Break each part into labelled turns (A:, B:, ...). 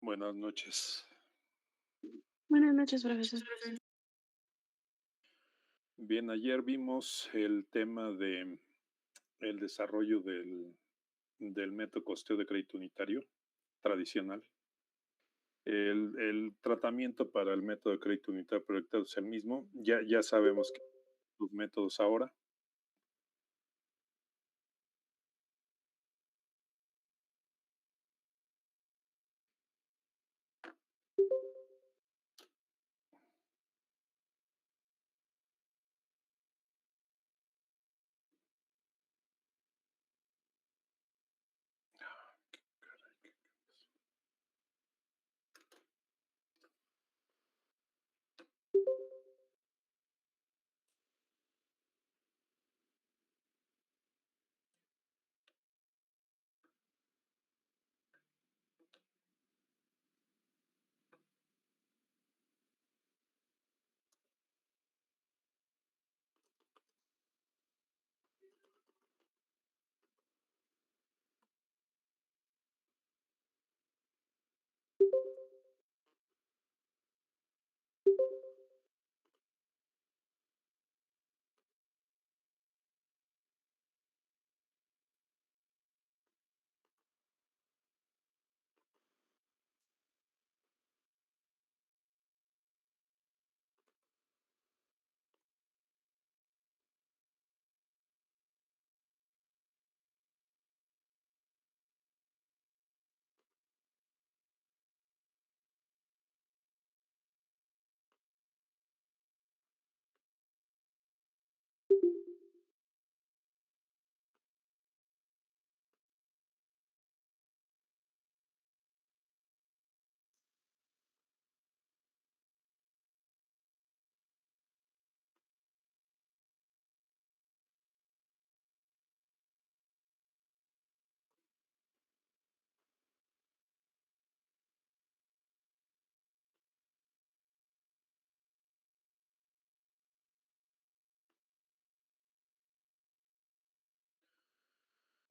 A: Buenas noches.
B: Buenas noches, profesor.
A: Bien, ayer vimos el tema de el desarrollo del método costeo de crédito unitario tradicional. El tratamiento para el método de crédito unitario proyectado es el mismo. Ya sabemos que los métodos ahora.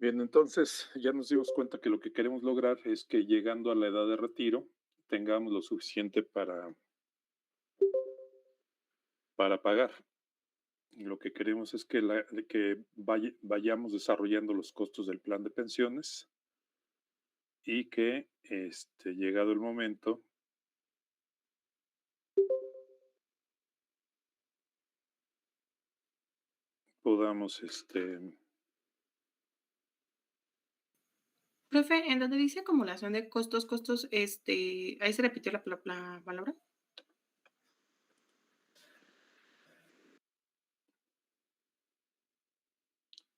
A: Bien, entonces ya nos dimos cuenta que lo que queremos lograr es que llegando a la edad de retiro tengamos lo suficiente para pagar. Lo que queremos es que vayamos desarrollando los costos del plan de pensiones y que, llegado el momento, podamos,
B: Profe, en donde dice acumulación de costos, ahí se repitió la palabra.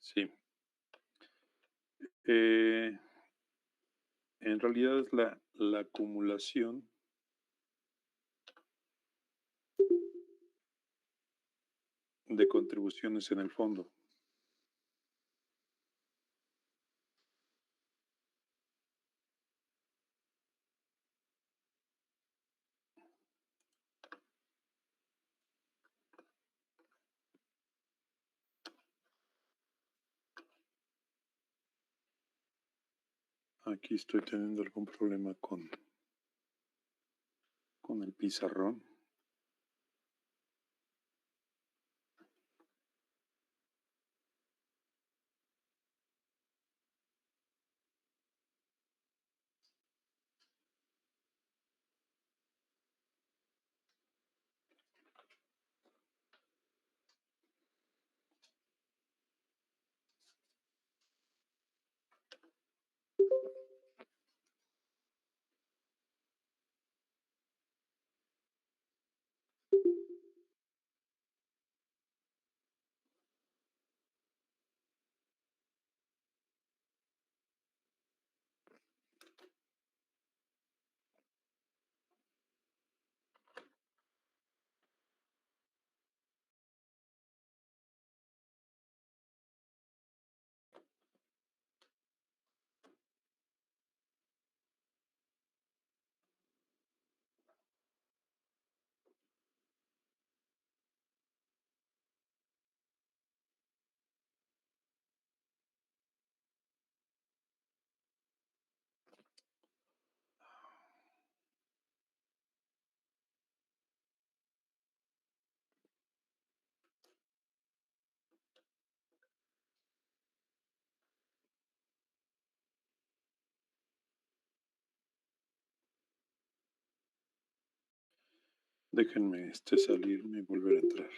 A: sí, eh, en realidad es la acumulación de contribuciones en el fondo. Aquí estoy teniendo algún problema con el pizarrón. Déjenme salirme y volver a entrar.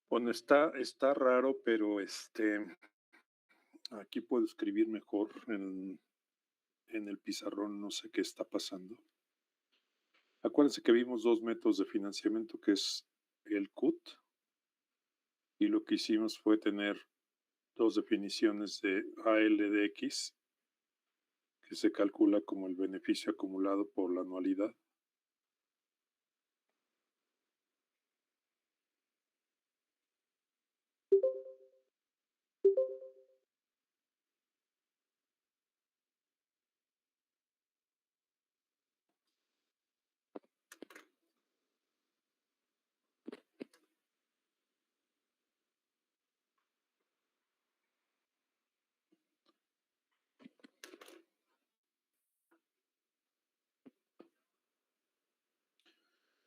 A: Bueno, está raro, pero aquí puedo escribir mejor en el pizarrón, no sé qué está pasando. Acuérdense que vimos dos métodos de financiamiento, que es el CUT, y lo que hicimos fue tener dos definiciones de ALDX, que se calcula como el beneficio acumulado por la anualidad.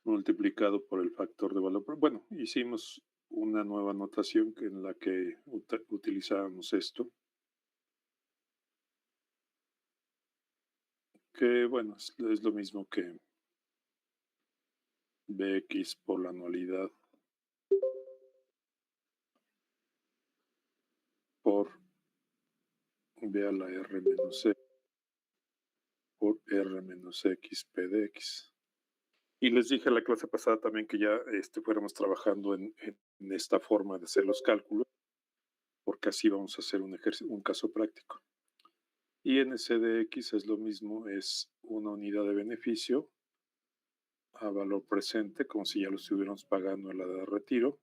A: Multiplicado por el factor de valor. Bueno, hicimos una nueva notación en la que utilizábamos esto, que bueno, es lo mismo que BX por la anualidad por B a la R menos E por R menos X P de X. Y les dije la clase pasada también que ya fuéramos trabajando en esta forma de hacer los cálculos, porque así vamos a hacer un caso práctico. Y en ese de X es lo mismo, es una unidad de beneficio a valor presente, como si ya lo estuviéramos pagando en la de retiro.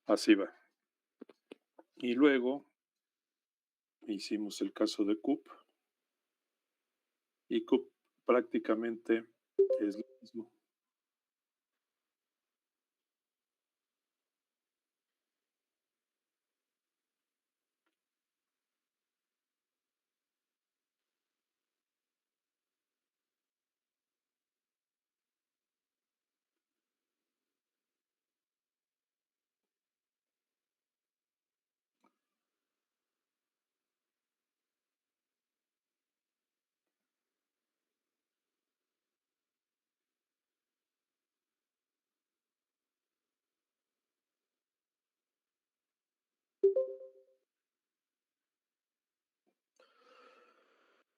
A: Así va. Y luego hicimos el caso de CUP. Y CUP prácticamente es lo mismo.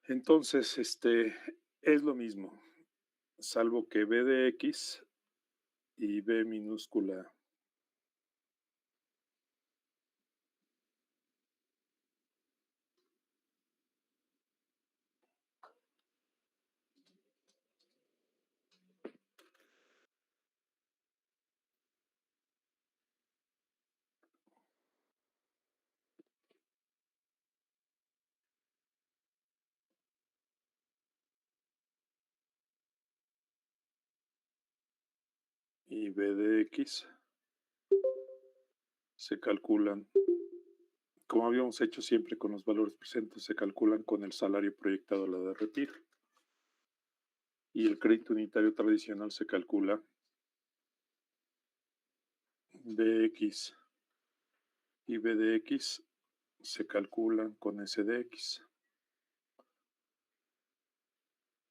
A: Entonces, es lo mismo, salvo que B de X y B minúscula y B de X se calculan como habíamos hecho siempre con los valores presentes, se calculan con el salario proyectado a la de retiro. Y el crédito unitario tradicional se calcula DX y BDX se calculan con SDX.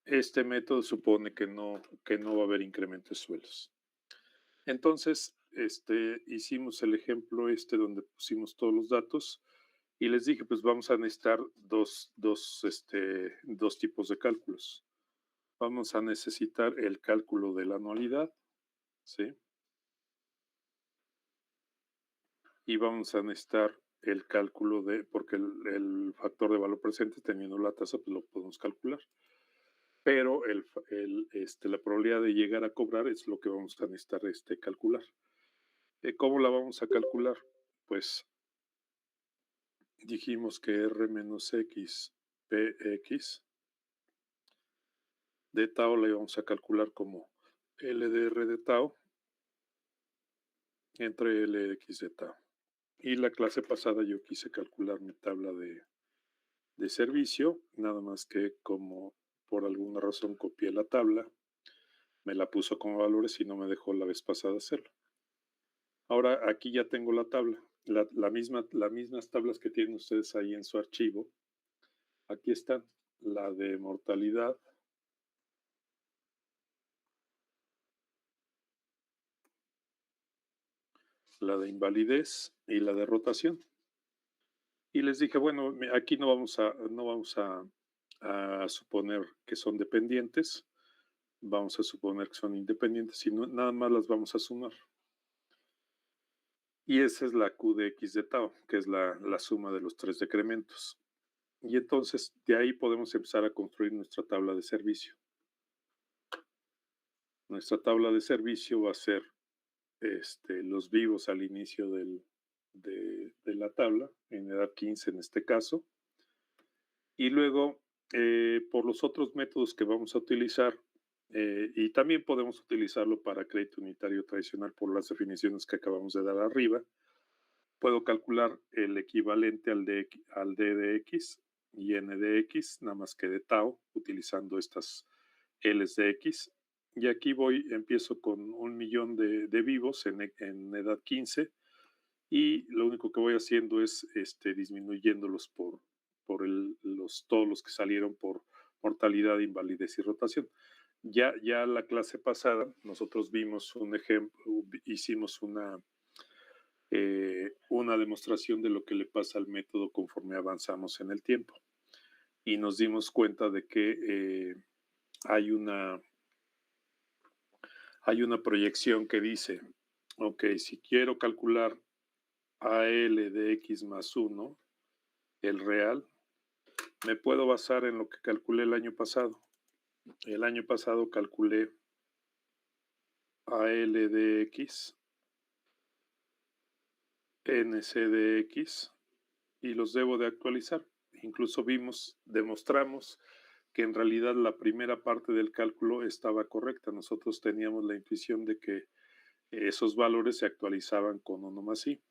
A: Este método supone que no va a haber incremento de sueldos. Entonces, hicimos el ejemplo donde pusimos todos los datos y les dije, pues vamos a necesitar dos tipos de cálculos. Vamos a necesitar el cálculo de la anualidad, ¿sí? Y vamos a necesitar el cálculo porque el factor de valor presente, teniendo la tasa, pues lo podemos calcular. Pero la probabilidad de llegar a cobrar es lo que vamos a necesitar calcular. ¿Cómo la vamos a calcular? Pues dijimos que R menos X PX de tau la íbamos a calcular como LDR de tau entre LX de tau. Y la clase pasada yo quise calcular mi tabla de servicio, nada más que como por alguna razón copié la tabla, me la puso como valores y no me dejó la vez pasada hacerlo. Ahora aquí ya tengo la tabla, las mismas tablas que tienen ustedes ahí en su archivo. Aquí están, la de mortalidad, la de invalidez y la de rotación. Y les dije, bueno, aquí no vamos a suponer que son dependientes, vamos a suponer que son independientes y nada más las vamos a sumar. Y esa es la Q de X de tau, que es la suma de los tres decrementos. Y entonces de ahí podemos empezar a construir nuestra tabla de servicio. Nuestra tabla de servicio va a ser los vivos al inicio de la tabla, en edad 15 en este caso. Y luego, por los otros métodos que vamos a utilizar, y también podemos utilizarlo para crédito unitario tradicional por las definiciones que acabamos de dar arriba, puedo calcular el equivalente al D de X y N de X, nada más que de tau, utilizando estas L's de X. Y aquí empiezo con 1.000.000 de vivos en edad 15 y lo único que voy haciendo es disminuyéndolos por todos los que salieron por mortalidad, invalidez y rotación. Ya la clase pasada nosotros vimos un ejemplo, hicimos una demostración de lo que le pasa al método conforme avanzamos en el tiempo. Y nos dimos cuenta de que hay una proyección que dice, ok, si quiero calcular AL de X más 1, el real, me puedo basar en lo que calculé el año pasado. El año pasado calculé AL de X, NC de X, y los debo de actualizar. Incluso demostramos que en realidad la primera parte del cálculo estaba correcta. Nosotros teníamos la intuición de que esos valores se actualizaban con 1 más i.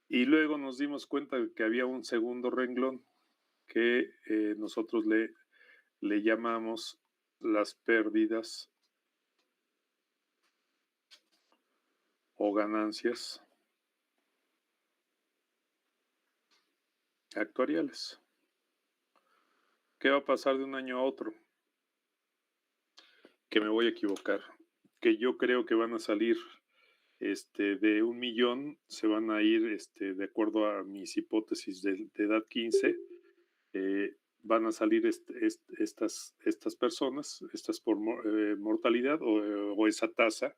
A: Y luego nos dimos cuenta de que había un segundo renglón que nosotros le llamamos las pérdidas o ganancias actuariales. ¿Qué va a pasar de un año a otro? Que me voy a equivocar. Que yo creo que van a salir de 1.000.000, se van a ir, de acuerdo a mis hipótesis de edad 15, van a salir estas personas, estas por mortalidad o esa tasa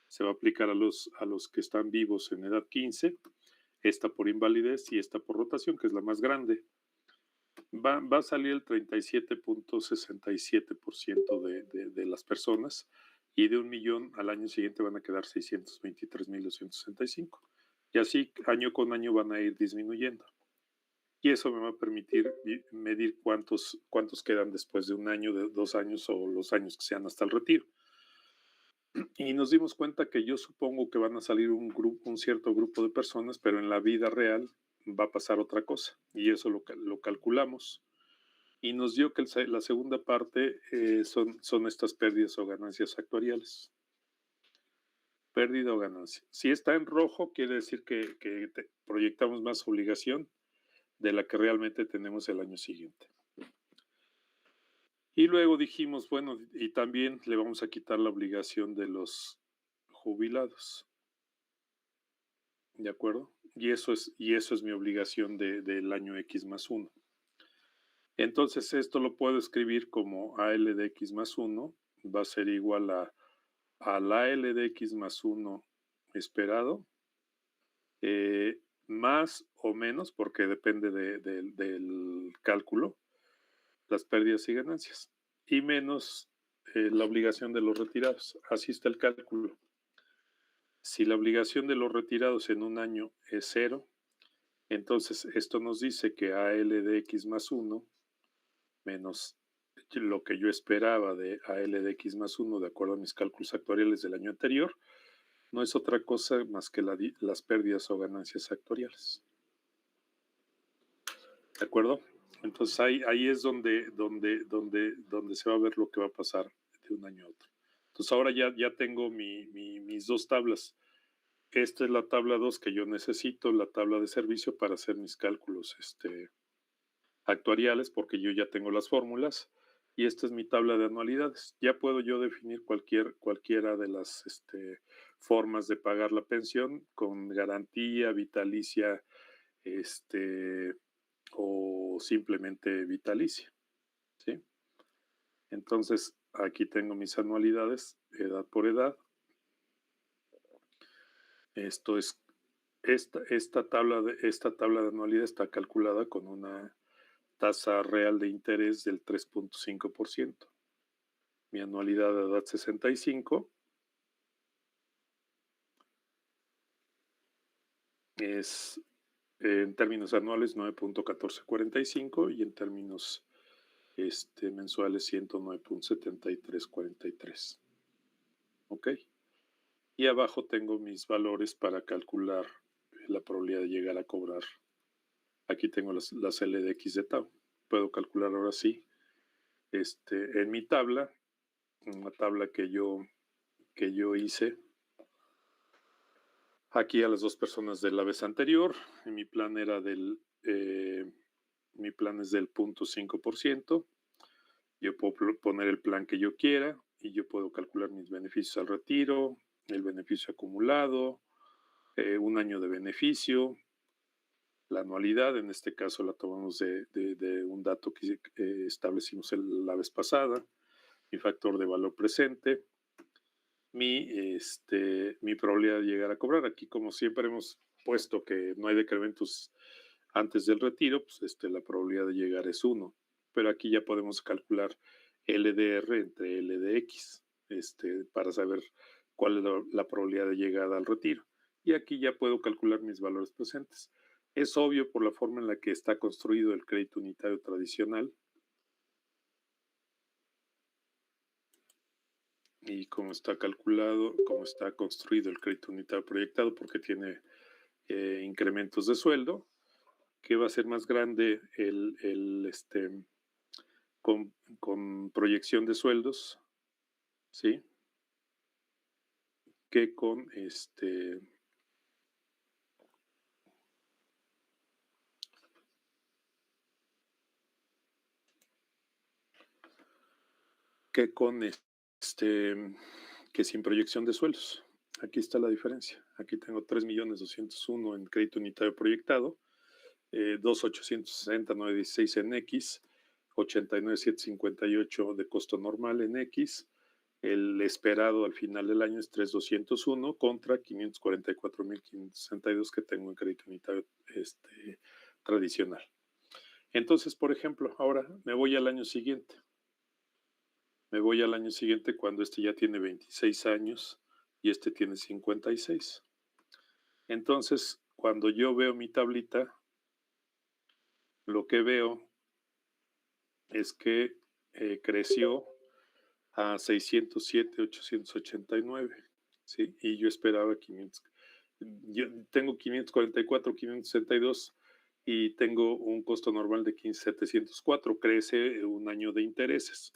A: se va a aplicar a los que están vivos en edad 15, esta por invalidez y esta por rotación, que es la más grande. Va a salir el 37.67% de las personas y de 1.000.000 al año siguiente van a quedar 623.265. Y así año con año van a ir disminuyendo. Y eso me va a permitir medir cuántos quedan después de un año, de 2 años o los años que sean hasta el retiro. Y nos dimos cuenta que yo supongo que van a salir un cierto grupo de personas, pero en la vida real va a pasar otra cosa. Y eso lo calculamos. Y nos dio que la segunda parte son estas pérdidas o ganancias actuariales. Pérdida o ganancia. Si está en rojo, quiere decir que proyectamos más obligación de la que realmente tenemos el año siguiente. Y luego dijimos, bueno, y también le vamos a quitar la obligación de los jubilados. ¿De acuerdo? Y eso es mi obligación del año X más 1. Entonces, esto lo puedo escribir como AL de X más 1 va a ser igual a la AL de X más 1 esperado, más o menos, porque depende del cálculo, las pérdidas y ganancias, y menos la obligación de los retirados. Así está el cálculo. Si la obligación de los retirados en un año es 0, entonces esto nos dice que AL de X más 1 menos lo que yo esperaba de AL de X más 1 de acuerdo a mis cálculos actuariales del año anterior, no es otra cosa más que las pérdidas o ganancias actuariales. ¿De acuerdo? Entonces ahí es donde se va a ver lo que va a pasar de un año a otro. Entonces ahora ya tengo mis dos tablas. Esta es la tabla 2 que yo necesito, la tabla de servicio para hacer mis cálculos actuariales, porque yo ya tengo las fórmulas. Y esta es mi tabla de anualidades. Ya puedo yo definir cualquiera de las formas de pagar la pensión con garantía, vitalicia, o simplemente vitalicia, ¿sí? Entonces, aquí tengo mis anualidades, edad por edad. Esto es, esta tabla de anualidad está calculada con una tasa real de interés del 3.5%. Mi anualidad de edad 65 es en términos anuales 9.1445 y en términos mensuales 109.7343. ¿Ok? Y abajo tengo mis valores para calcular la probabilidad de llegar a cobrar. Aquí tengo las L de X de tau. Puedo calcular ahora sí en mi tabla, una tabla que yo hice aquí a las dos personas de la vez anterior. Mi plan era mi plan es del 0.5%. Yo puedo poner el plan que yo quiera y yo puedo calcular mis beneficios al retiro, el beneficio acumulado, un año de beneficio, la anualidad, en este caso la tomamos de un dato que establecimos la vez pasada, mi factor de valor presente, mi probabilidad de llegar a cobrar. Aquí, como siempre hemos puesto que no hay decrementos antes del retiro, pues la probabilidad de llegar es 1. Pero aquí ya podemos calcular LDR entre LDX para saber cuál es la probabilidad de llegada al retiro. Y aquí ya puedo calcular mis valores presentes. Es obvio por la forma en la que está construido el crédito unitario tradicional y cómo está calculado, cómo está construido el crédito unitario proyectado, porque tiene incrementos de sueldo, que va a ser más grande con proyección de sueldos, ¿sí? Que con que sin proyección de sueldos. Aquí está la diferencia. Aquí tengo 3.201.000 en crédito unitario proyectado, 2.860.916 en X, 89.758 de costo normal en X. El esperado al final del año es 3.201 contra 544.562 que tengo en crédito unitario tradicional. Entonces, por ejemplo, ahora me voy al año siguiente. Me voy al año siguiente cuando ya tiene 26 años y tiene 56. Entonces, cuando yo veo mi tablita, lo que veo es que creció a 607,889, ¿sí? Y yo esperaba 500. Yo tengo 544, 562 y tengo un costo normal de 15,704, crece un año de intereses.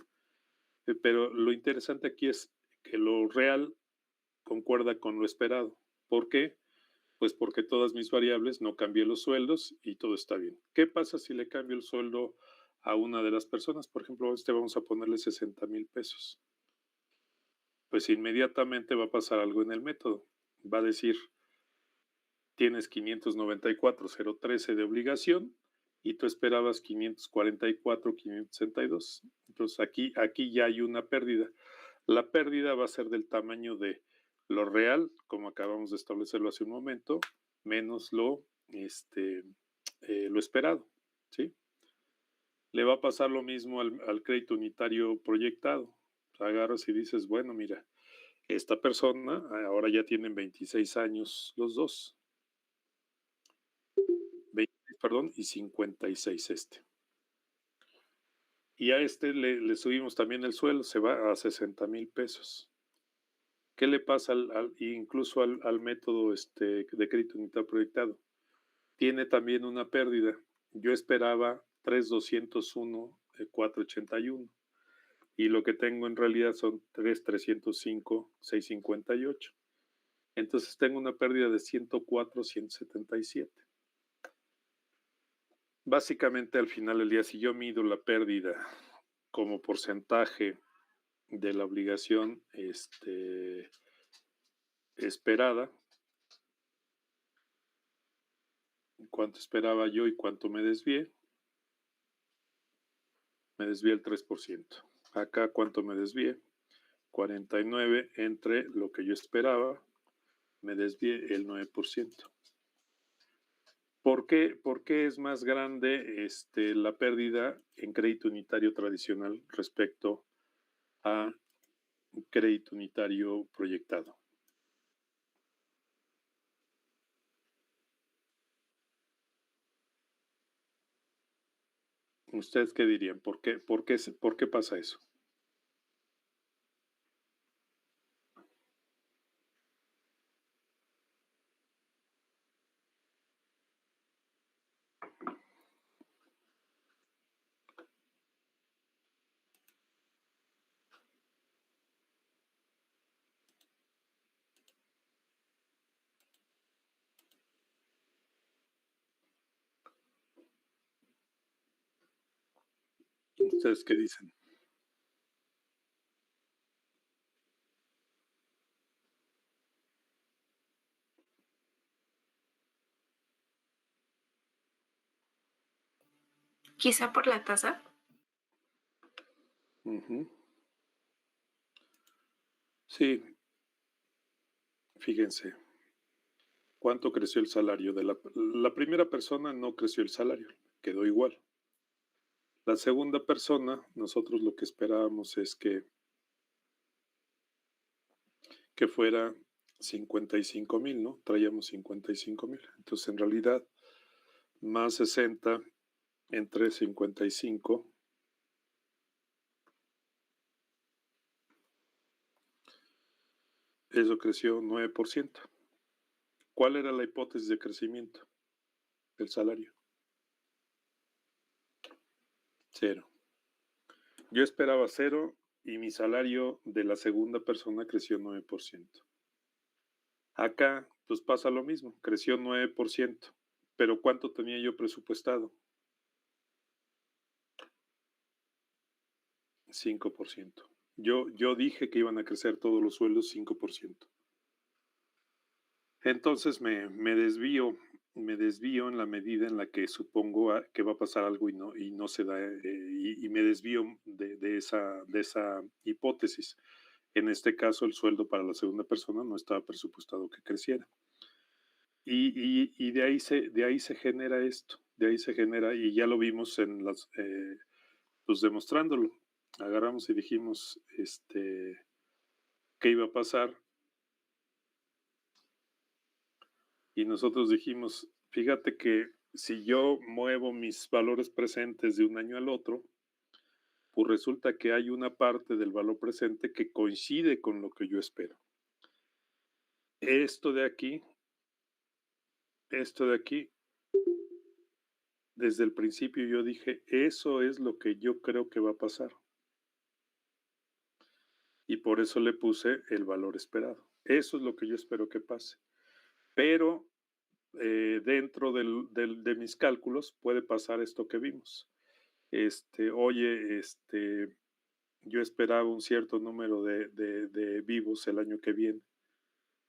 A: Pero lo interesante aquí es que lo real concuerda con lo esperado. ¿Por qué? Pues porque todas mis variables, no cambié los sueldos y todo está bien. ¿Qué pasa si le cambio el sueldo a una de las personas? Por ejemplo, vamos a ponerle 60,000 pesos. Pues inmediatamente va a pasar algo en el método. Va a decir, tienes 594,013 de obligación y tú esperabas 544,562. Entonces aquí ya hay una pérdida. La pérdida va a ser del tamaño de lo real, como acabamos de establecerlo hace un momento, menos lo esperado, ¿sí? Le va a pasar lo mismo al crédito unitario proyectado. Agarras y dices, bueno, mira, esta persona ahora ya tienen 26 años los dos, 26, perdón, y 56 este. Y a este le subimos también el sueldo, se va a 60,000 pesos. ¿Qué le pasa incluso al método de crédito unitario proyectado? Tiene también una pérdida. Yo esperaba 3,201,481 y lo que tengo en realidad son 3,305,658. Entonces tengo una pérdida de 104,177. Básicamente al final del día, si yo mido la pérdida como porcentaje de la obligación esperada, cuánto esperaba yo y cuánto me desvié el 3%. Acá cuánto me desvié, 49 entre lo que yo esperaba, me desvié el 9%. ¿Por qué es más grande la pérdida en crédito unitario tradicional respecto a crédito unitario proyectado? ¿Ustedes qué dirían? ¿Por qué pasa eso? ¿Ustedes qué dicen?
B: Quizá por la tasa.
A: Ujú. Sí, fíjense, ¿cuánto creció el salario? La primera persona no creció el salario, quedó igual. La segunda persona, nosotros lo que esperábamos es que fuera 55,000, ¿no? Traíamos 55,000. Entonces, en realidad, más 60 entre 55, eso creció 9%. ¿Cuál era la hipótesis de crecimiento del salario? Cero. Yo esperaba cero y mi salario de la segunda persona creció 9%. Acá, pues pasa lo mismo, creció 9%, pero ¿cuánto tenía yo presupuestado? 5%. Yo dije que iban a crecer todos los sueldos 5%. Entonces me desvío en la medida en la que supongo que va a pasar algo y no se da, y me desvío de esa hipótesis. En este caso, el sueldo para la segunda persona no estaba presupuestado que creciera. Y de ahí se genera esto, de ahí se genera, y ya lo vimos pues demostrándolo. Agarramos y dijimos, qué iba a pasar, y nosotros dijimos, fíjate que si yo muevo mis valores presentes de un año al otro, pues resulta que hay una parte del valor presente que coincide con lo que yo espero. Esto de aquí desde el principio yo dije, eso es lo que yo creo que va a pasar. Y por eso le puse el valor esperado. Eso es lo que yo espero que pase. Pero dentro de mis cálculos puede pasar esto que vimos. Oye, yo esperaba un cierto número de vivos el año que viene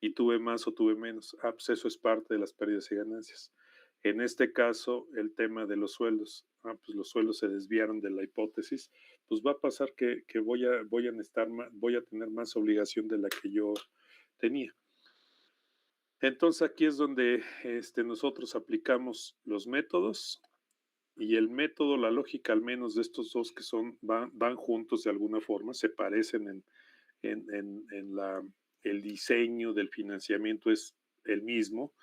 A: y tuve más o tuve menos. Ah, pues eso es parte de las pérdidas y ganancias. En este caso, el tema de los sueldos. Ah, pues los sueldos se desviaron de la hipótesis. Pues va a pasar que voy a tener más obligación de la que yo tenía. Entonces aquí es donde nosotros aplicamos los métodos y el método, la lógica al menos de estos dos que van juntos de alguna forma, se parecen el diseño del financiamiento es el mismo.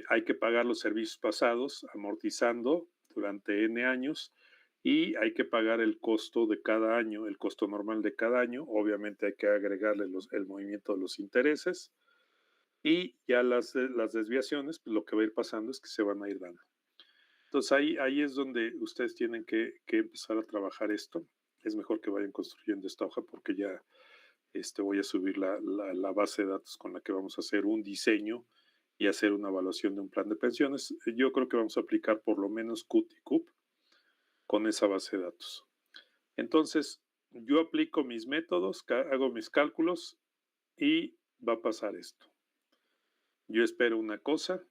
A: Hay que pagar los servicios pasados amortizando durante N años y hay que pagar el costo de cada año, el costo normal de cada año. Obviamente hay que agregarle el movimiento de los intereses y ya las desviaciones, pues lo que va a ir pasando es que se van a ir dando. Entonces ahí es donde ustedes tienen que empezar a trabajar esto. Es mejor que vayan construyendo esta hoja porque ya voy a subir la base de datos con la que vamos a hacer un diseño y hacer una evaluación de un plan de pensiones. Yo creo que vamos a aplicar por lo menos CUT y CUP con esa base de datos. Entonces, yo aplico mis métodos, hago mis cálculos y va a pasar esto. Yo espero una cosa,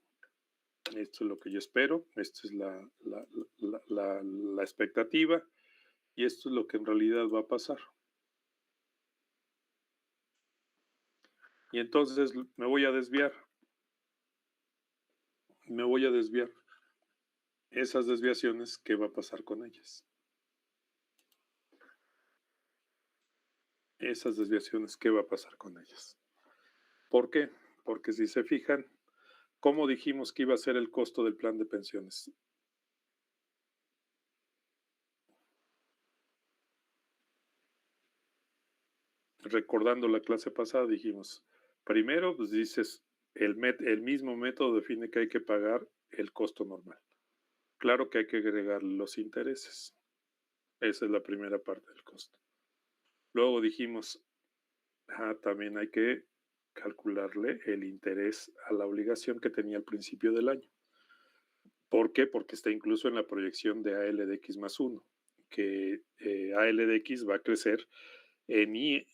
A: esto es lo que yo espero, esta es la expectativa y esto es lo que en realidad va a pasar. Y entonces me voy a desviar. Esas desviaciones, ¿qué va a pasar con ellas? Esas desviaciones, ¿qué va a pasar con ellas? ¿Por qué? Porque si se fijan, ¿cómo dijimos que iba a ser el costo del plan de pensiones? Recordando la clase pasada, dijimos, primero, pues dices, el mismo método define que hay que pagar el costo normal. Claro que hay que agregar los intereses. Esa es la primera parte del costo. Luego dijimos, también hay que calcularle el interés a la obligación que tenía al principio del año. ¿Por qué? Porque está incluso en la proyección de AL de X más 1, que AL de X va a crecer en I,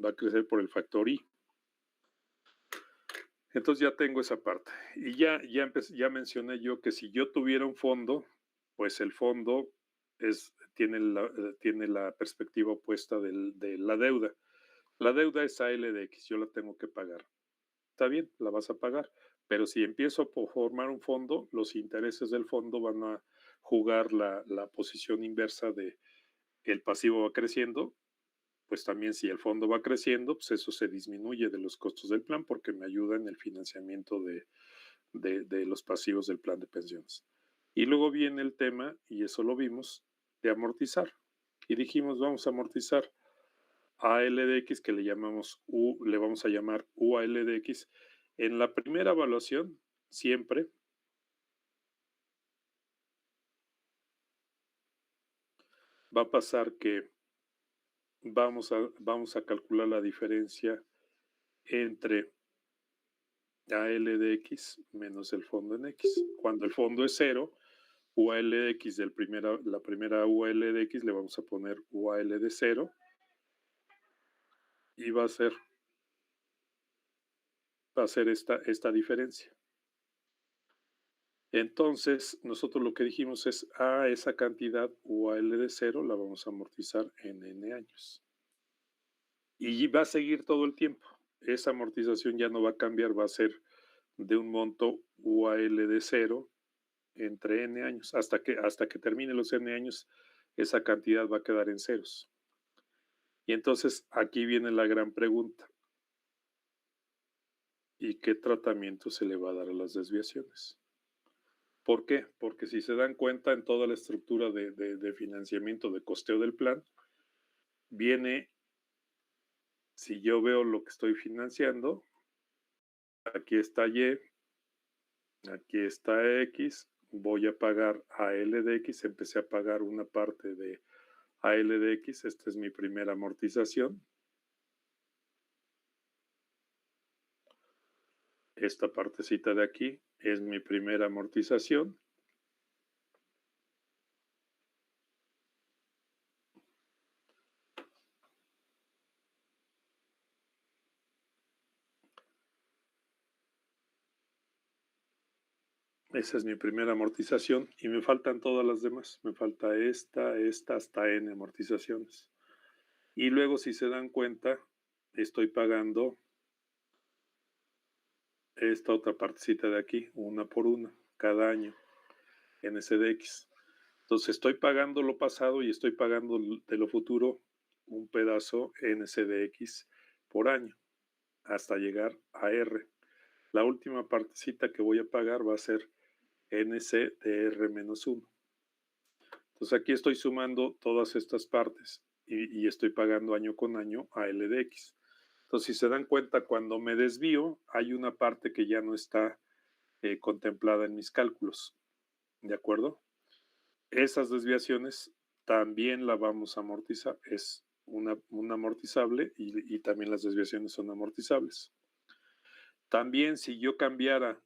A: va a crecer por el factor I. Entonces ya tengo esa parte. Y ya mencioné yo que si yo tuviera un fondo, pues el fondo tiene la perspectiva opuesta de la deuda. La deuda es AL de X, yo la tengo que pagar. Está bien, la vas a pagar. Pero si empiezo a formar un fondo, los intereses del fondo van a jugar la posición inversa de el pasivo va creciendo, pues también si el fondo va creciendo, pues eso se disminuye de los costos del plan porque me ayuda en el financiamiento de los pasivos del plan de pensiones. Y luego viene el tema, y eso lo vimos, de amortizar. Y dijimos, vamos a amortizar AL de X, que le vamos a llamar UAL de X. En la primera evaluación, siempre va a pasar que vamos a calcular la diferencia entre AL de X menos el fondo en X. Cuando el fondo es 0, UAL de X la primera UAL de X le vamos a poner UAL de 0 y va a ser esta diferencia. Entonces, nosotros lo que dijimos es, esa cantidad UAL de 0 la vamos a amortizar en N años. Y va a seguir todo el tiempo. Esa amortización ya no va a cambiar, va a ser de un monto UAL de 0 entre N años. Hasta que termine los N años, esa cantidad va a quedar en ceros. Y entonces aquí viene la gran pregunta. ¿Y qué tratamiento se le va a dar a las desviaciones? ¿Por qué? Porque si se dan cuenta en toda la estructura de financiamiento, de costeo del plan, viene, si yo veo lo que estoy financiando, aquí está Y, aquí está X, voy a pagar ALDX, empecé a pagar una parte de ALDX, esta es mi primera amortización. Esta partecita de aquí es mi primera amortización. Esa es mi primera amortización y me faltan todas las demás. Me falta esta, hasta N amortizaciones. Y luego, si se dan cuenta, estoy pagando esta otra partecita de aquí, una por una, cada año, NCDX. Entonces, estoy pagando lo pasado y estoy pagando de lo futuro un pedazo NCDX por año, hasta llegar a R. La última partecita que voy a pagar va a ser NCDR-1. Entonces, aquí estoy sumando todas estas partes y estoy pagando año con año a LDX. Entonces, si se dan cuenta, cuando me desvío, hay una parte que ya no está contemplada en mis cálculos. ¿De acuerdo? Esas desviaciones también la vamos a amortizar. Es una amortizable y también las desviaciones son amortizables. También si yo cambiara,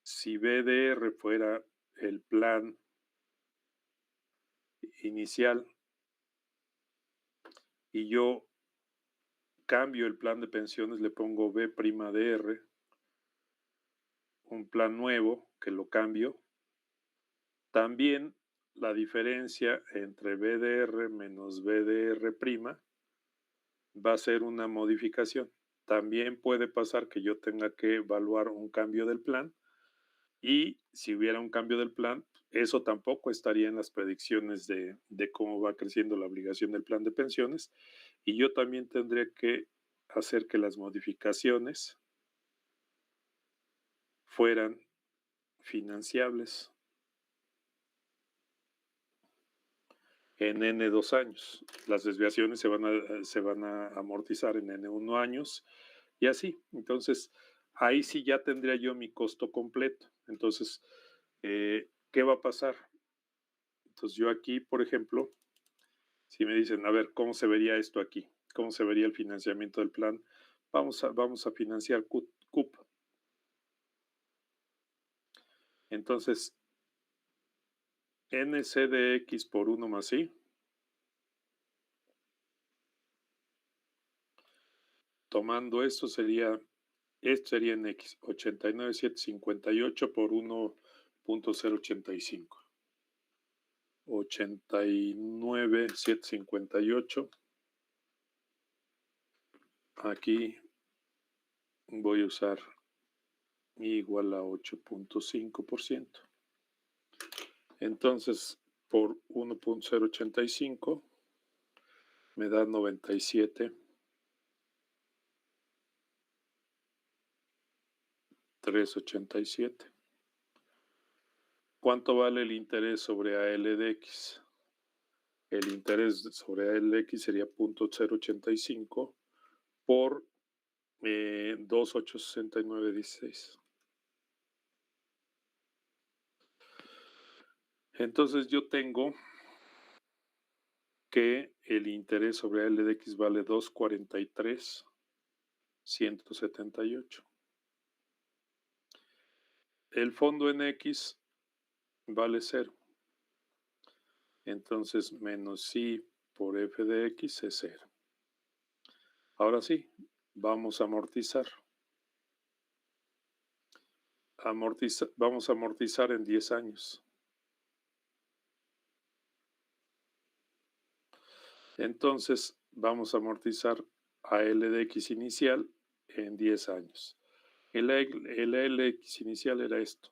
A: si BDR fuera el plan inicial y yo cambio el plan de pensiones, le pongo B'Dr, un plan nuevo que lo cambio. También la diferencia entre BDR menos BDR' va a ser una modificación. También puede pasar que yo tenga que evaluar un cambio del plan y si hubiera un cambio del plan, eso tampoco estaría en las predicciones de cómo va creciendo la obligación del plan de pensiones y yo también tendría que hacer que las modificaciones fueran financiables en N2 años. Las desviaciones se van a amortizar en N1 años y así. Entonces, ahí sí ya tendría yo mi costo completo. Entonces, ¿qué va a pasar? Entonces, yo aquí, por ejemplo, si me dicen, a ver, ¿cómo se vería esto aquí? ¿Cómo se vería el financiamiento del plan? Vamos a financiar CUP. Entonces, NCDX por 1 más I. Tomando esto sería en X, 89,758 por 1.085. 89,758. Aquí voy a usar igual a 8.5%. Entonces, por 1.085 me da 97,387. ¿Cuánto vale el interés sobre ALDX? El interés sobre ALDX sería 0.085 por 2,869,16. Entonces yo tengo que el interés sobre ALDX vale 243,178. El fondo en X vale 0. Entonces menos I por F de X es 0. Ahora sí, vamos a amortizar. Vamos a amortizar en 10 años. Entonces vamos a amortizar a L de X inicial en 10 años. El LX inicial era esto,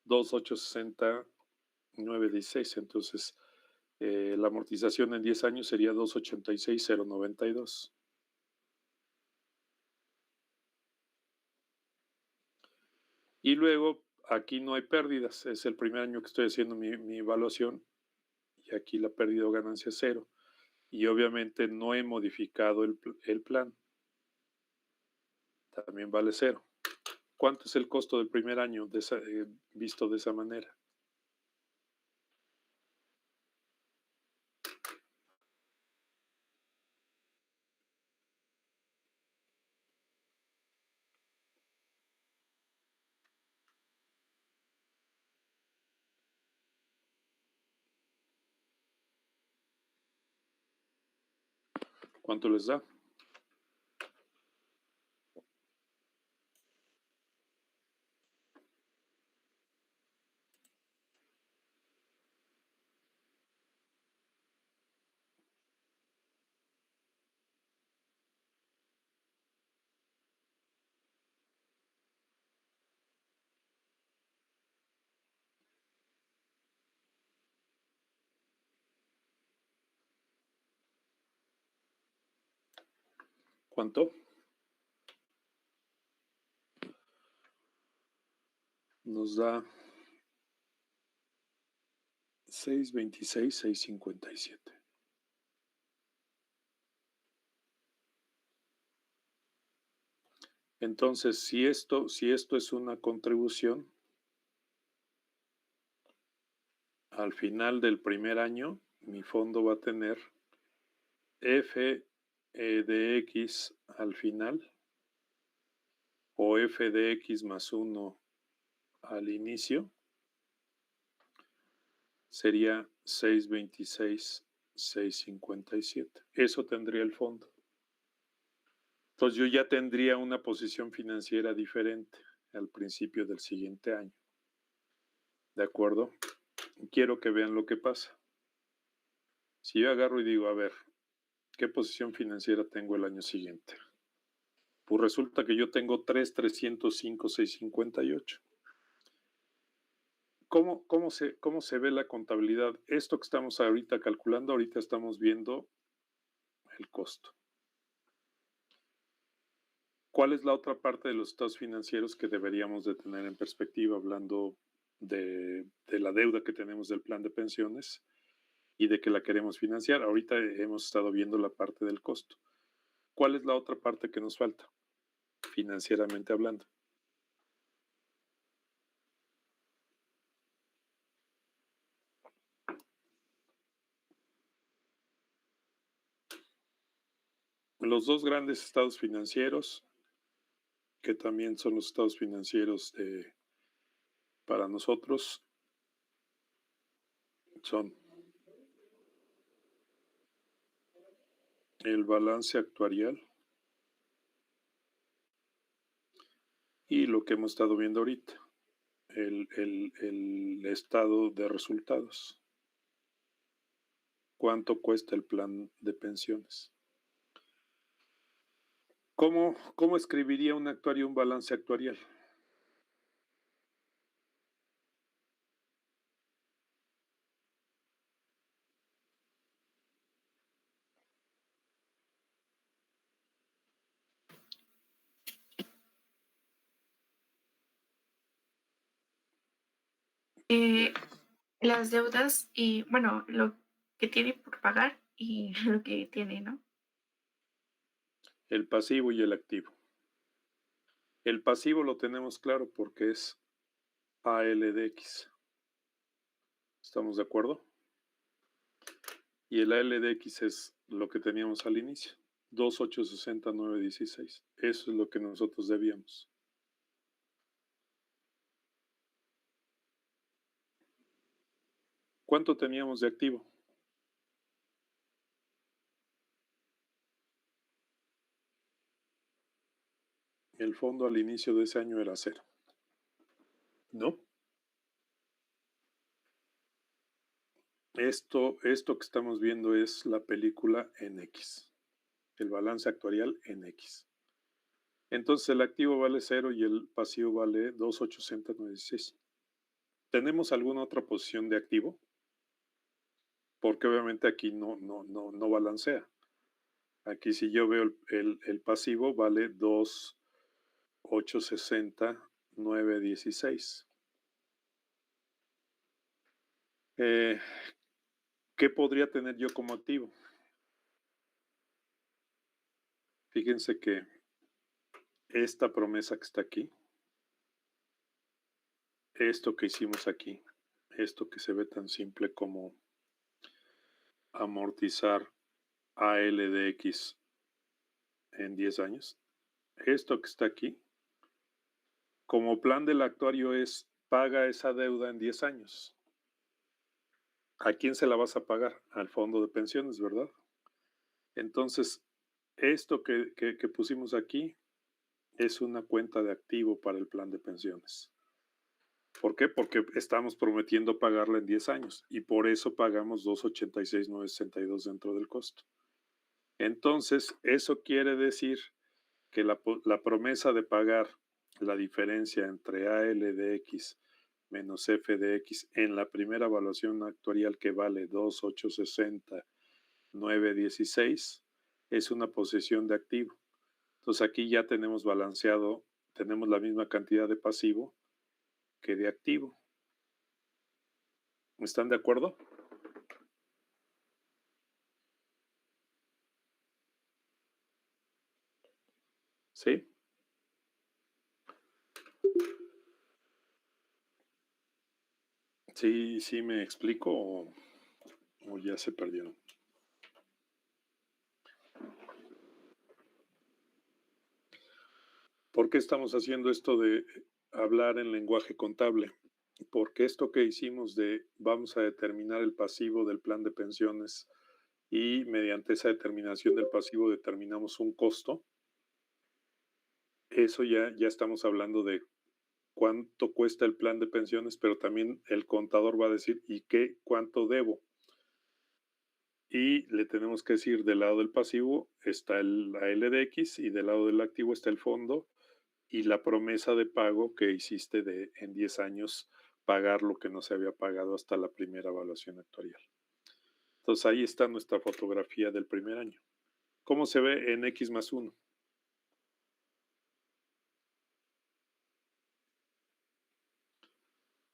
A: 2,869,16. Entonces, la amortización en 10 años sería 286,092. Y luego, aquí no hay pérdidas. Es el primer año que estoy haciendo mi evaluación. Y aquí la pérdida o ganancia es 0. Y obviamente no he modificado el plan. También vale 0. ¿Cuánto es el costo del primer año visto de esa manera? ¿Cuánto les da? ¿Cuánto? Nos da 6.26, 6.57. Entonces, si esto es una contribución, al final del primer año, mi fondo va a tener f de x al final, o f de x más 1 al inicio, sería 6.26, 6.57. Eso tendría el fondo. Entonces yo ya tendría una posición financiera diferente al principio del siguiente año. ¿De acuerdo? Quiero que vean lo que pasa. Si yo agarro y digo, a ver, ¿qué posición financiera tengo el año siguiente? Pues resulta que yo tengo 3.305, 6.58. ¿Cómo se ve la contabilidad? Esto que estamos ahorita calculando, ahorita estamos viendo el costo. ¿Cuál es la otra parte de los estados financieros que deberíamos de tener en perspectiva, hablando de la deuda que tenemos del plan de pensiones y de que la queremos financiar? Ahorita hemos estado viendo la parte del costo. ¿Cuál es la otra parte que nos falta, financieramente hablando? Los dos grandes estados financieros, que también son los estados financieros para nosotros, son el balance actuarial y lo que hemos estado viendo ahorita, el estado de resultados. ¿Cuánto cuesta el plan de pensiones? ¿Cómo escribiría un actuario un balance actuarial?
B: Las deudas y, bueno, lo que tiene por pagar y lo que tiene, ¿no?
A: El pasivo y el activo. El pasivo lo tenemos claro porque es AL de X. ¿Estamos de acuerdo? Y el AL de X es lo que teníamos al inicio. 2.860, 9.16. Eso es lo que nosotros debíamos. ¿Cuánto teníamos de activo? El fondo al inicio de ese año era 0. ¿No? Esto que estamos viendo es la película en X. El balance actuarial en X. Entonces el activo vale 0 y el pasivo vale 2.860, 9.16. ¿Tenemos alguna otra posición de activo? Porque obviamente aquí no balancea. Aquí si yo veo el pasivo vale 2.860, 9.16. ¿Qué podría tener yo como activo? Fíjense que esta promesa que está aquí, esto que hicimos aquí, esto que se ve tan simple como amortizar AL de X en 10 años, esto que está aquí, como plan del actuario es paga esa deuda en 10 años. ¿A quién se la vas a pagar? Al fondo de pensiones, ¿verdad? Entonces, Esto que pusimos aquí es una cuenta de activo para el plan de pensiones. ¿Por qué? Porque estamos prometiendo pagarla en 10 años y por eso pagamos 286,962 dentro del costo. Entonces, eso quiere decir que la promesa de pagar la diferencia entre ALDX menos FDX en la primera evaluación actuarial que vale 2,860,916 es una posesión de activo. Entonces aquí ya tenemos balanceado, tenemos la misma cantidad de pasivo que de activo. ¿Están de acuerdo? ¿Sí? Sí, sí me explico o ya se perdieron. ¿Por qué estamos haciendo esto de hablar en lenguaje contable? Porque esto que hicimos de vamos a determinar el pasivo del plan de pensiones y mediante esa determinación del pasivo determinamos un costo, eso ya estamos hablando de cuánto cuesta el plan de pensiones, pero también el contador va a decir, ¿y cuánto debo? Y le tenemos que decir, del lado del pasivo está la LDX y del lado del activo está el fondo y la promesa de pago que hiciste en 10 años pagar lo que no se había pagado hasta la primera evaluación actuarial. Entonces ahí está nuestra fotografía del primer año. ¿Cómo se ve en X más 1?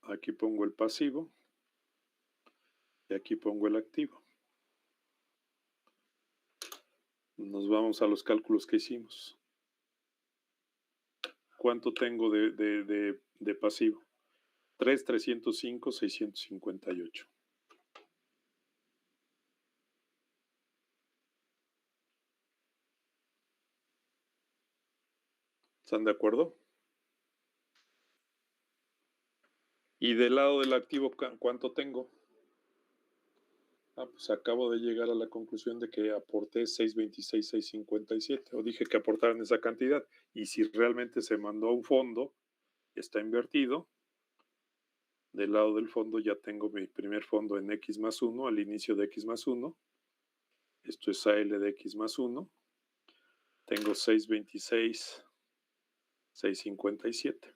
A: Aquí pongo el pasivo y aquí pongo el activo. Nos vamos a los cálculos que hicimos. ¿Cuánto tengo de pasivo? 3,305,658. ¿Están de acuerdo? Y del lado del activo, ¿cuánto tengo? Pues acabo de llegar a la conclusión de que aporté 626,657, o dije que aportaran esa cantidad. Y si realmente se mandó a un fondo, está invertido, del lado del fondo ya tengo mi primer fondo en X más 1, al inicio de X más 1. Esto es AL de X más 1. Tengo 626,657.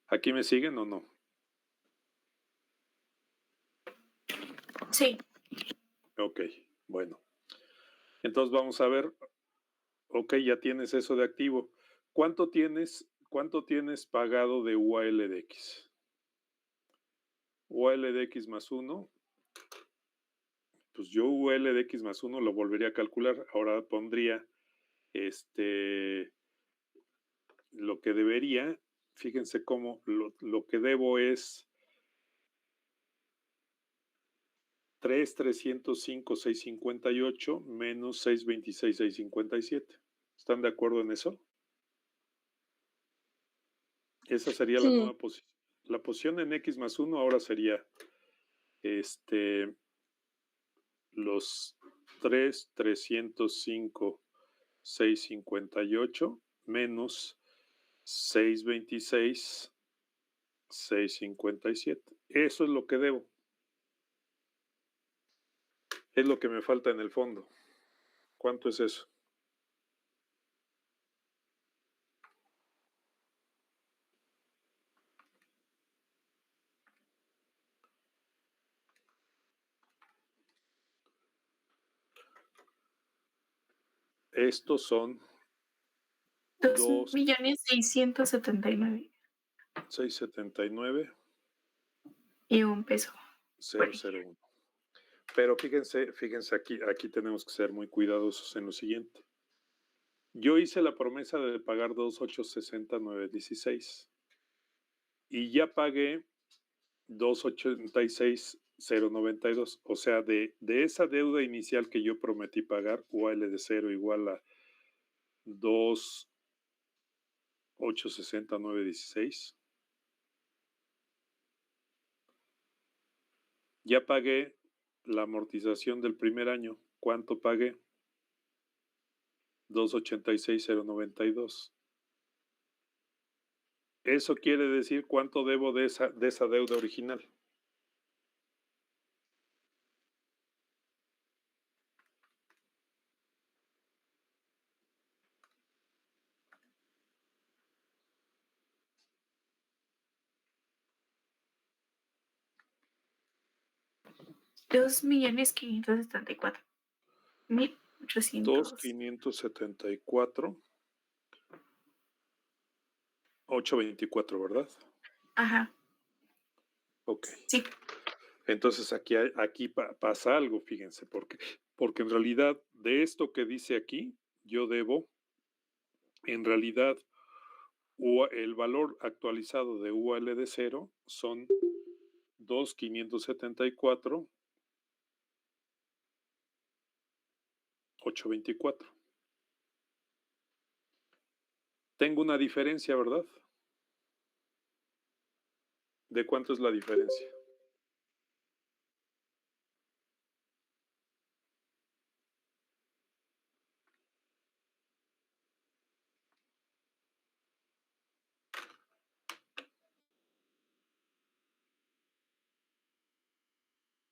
A: ¿Aquí me siguen o no?
B: Sí.
A: Ok, bueno. Entonces vamos a ver, ok, ya tienes eso de activo. ¿Cuánto tienes pagado de UAL de X? UAL de X más 1, pues yo UL de X más 1 lo volvería a calcular. Ahora pondría lo que debería, fíjense cómo lo que debo es 3,305,658 menos 626,657. ¿Están de acuerdo en eso? Esa sería la nueva
C: Sí,
A: posición. La posición en X más 1 ahora sería los 3,305,658 menos 626,657. Eso es lo que debo. Es lo que me falta en el fondo. ¿Cuánto es eso? Estos son
B: 2,679,000
A: 679,001.
B: y un peso por ahí.
A: Pero fíjense aquí tenemos que ser muy cuidadosos en lo siguiente. Yo hice la promesa de pagar 2,860,916 y ya pagué 2,86,092. O sea, de esa deuda inicial que yo prometí pagar, UAL de 0 igual a 2,860,916. Ya pagué la amortización del primer año. ¿Cuánto pagué? 286,092. Eso quiere decir cuánto debo de esa deuda original.
B: $2,574,800.
A: 2,574, 824, ¿verdad?
B: Ajá,
A: Ok.
B: sí.
A: Entonces aquí pasa algo, fíjense, porque en realidad de esto que dice aquí, yo debo, en realidad, el valor actualizado de UAL de 0 son 2,574, 824. Tengo una diferencia, ¿verdad? ¿De cuánto es la diferencia?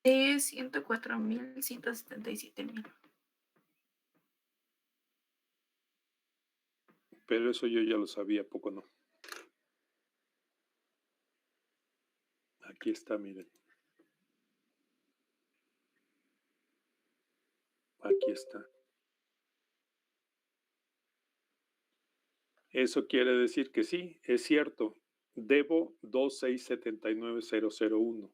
B: De 104,177,000.
A: Pero eso yo ya lo sabía, ¿a poco no? Aquí está, miren. Aquí está. Eso quiere decir que sí, es cierto. Debo 2,679,001.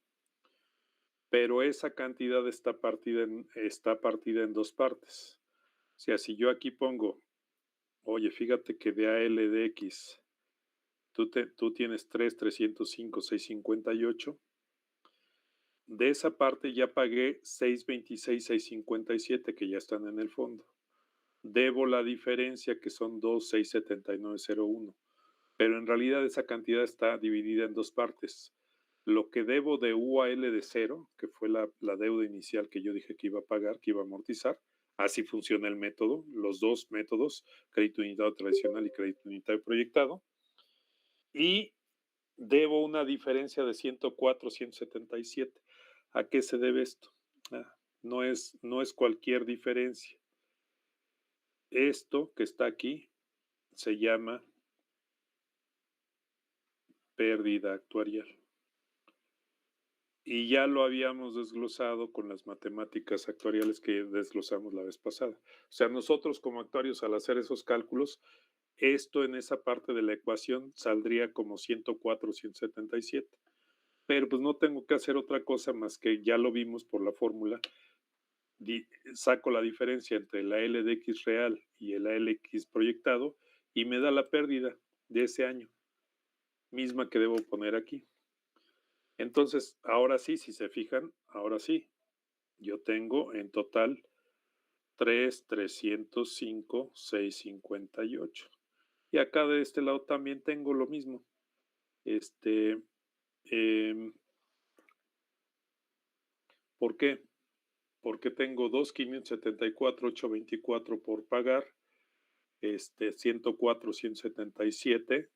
A: Pero esa cantidad está partida en dos partes. O sea, si yo aquí pongo, oye, fíjate que de AL de X, tú tienes 3,305,658. De esa parte ya pagué 626,657 que ya están en el fondo. Debo la diferencia que son 2,679,01. Pero en realidad esa cantidad está dividida en dos partes. Lo que debo de UAL de 0, que fue la deuda inicial que yo dije que iba a pagar, que iba a amortizar, así funciona el método, los dos métodos, crédito unitario tradicional y crédito unitario proyectado, y debo una diferencia de 104,177. ¿A qué se debe esto? No es cualquier diferencia. Esto que está aquí se llama pérdida actuarial. Y ya lo habíamos desglosado con las matemáticas actuariales que desglosamos la vez pasada. O sea, nosotros como actuarios al hacer esos cálculos, esto en esa parte de la ecuación saldría como 104, 177. Pero pues no tengo que hacer otra cosa más que ya lo vimos por la fórmula. Saco la diferencia entre la L de X real y el ALX proyectado y me da la pérdida de ese año, misma que debo poner aquí. Entonces, ahora sí, si se fijan, ahora sí, yo tengo en total 3,305,658. Y acá de este lado también tengo lo mismo. ¿Por qué? Porque tengo 2,574,824 por pagar, 104,177,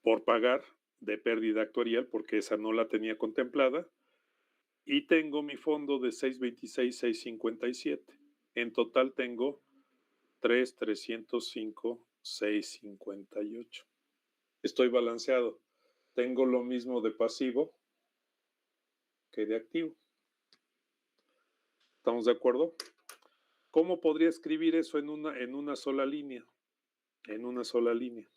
A: por pagar de pérdida actuarial, porque esa no la tenía contemplada. Y tengo mi fondo de 626,657. En total tengo 3,305,658. Estoy balanceado. Tengo lo mismo de pasivo que de activo. ¿Estamos de acuerdo? ¿Cómo podría escribir eso en una sola línea? En una sola línea.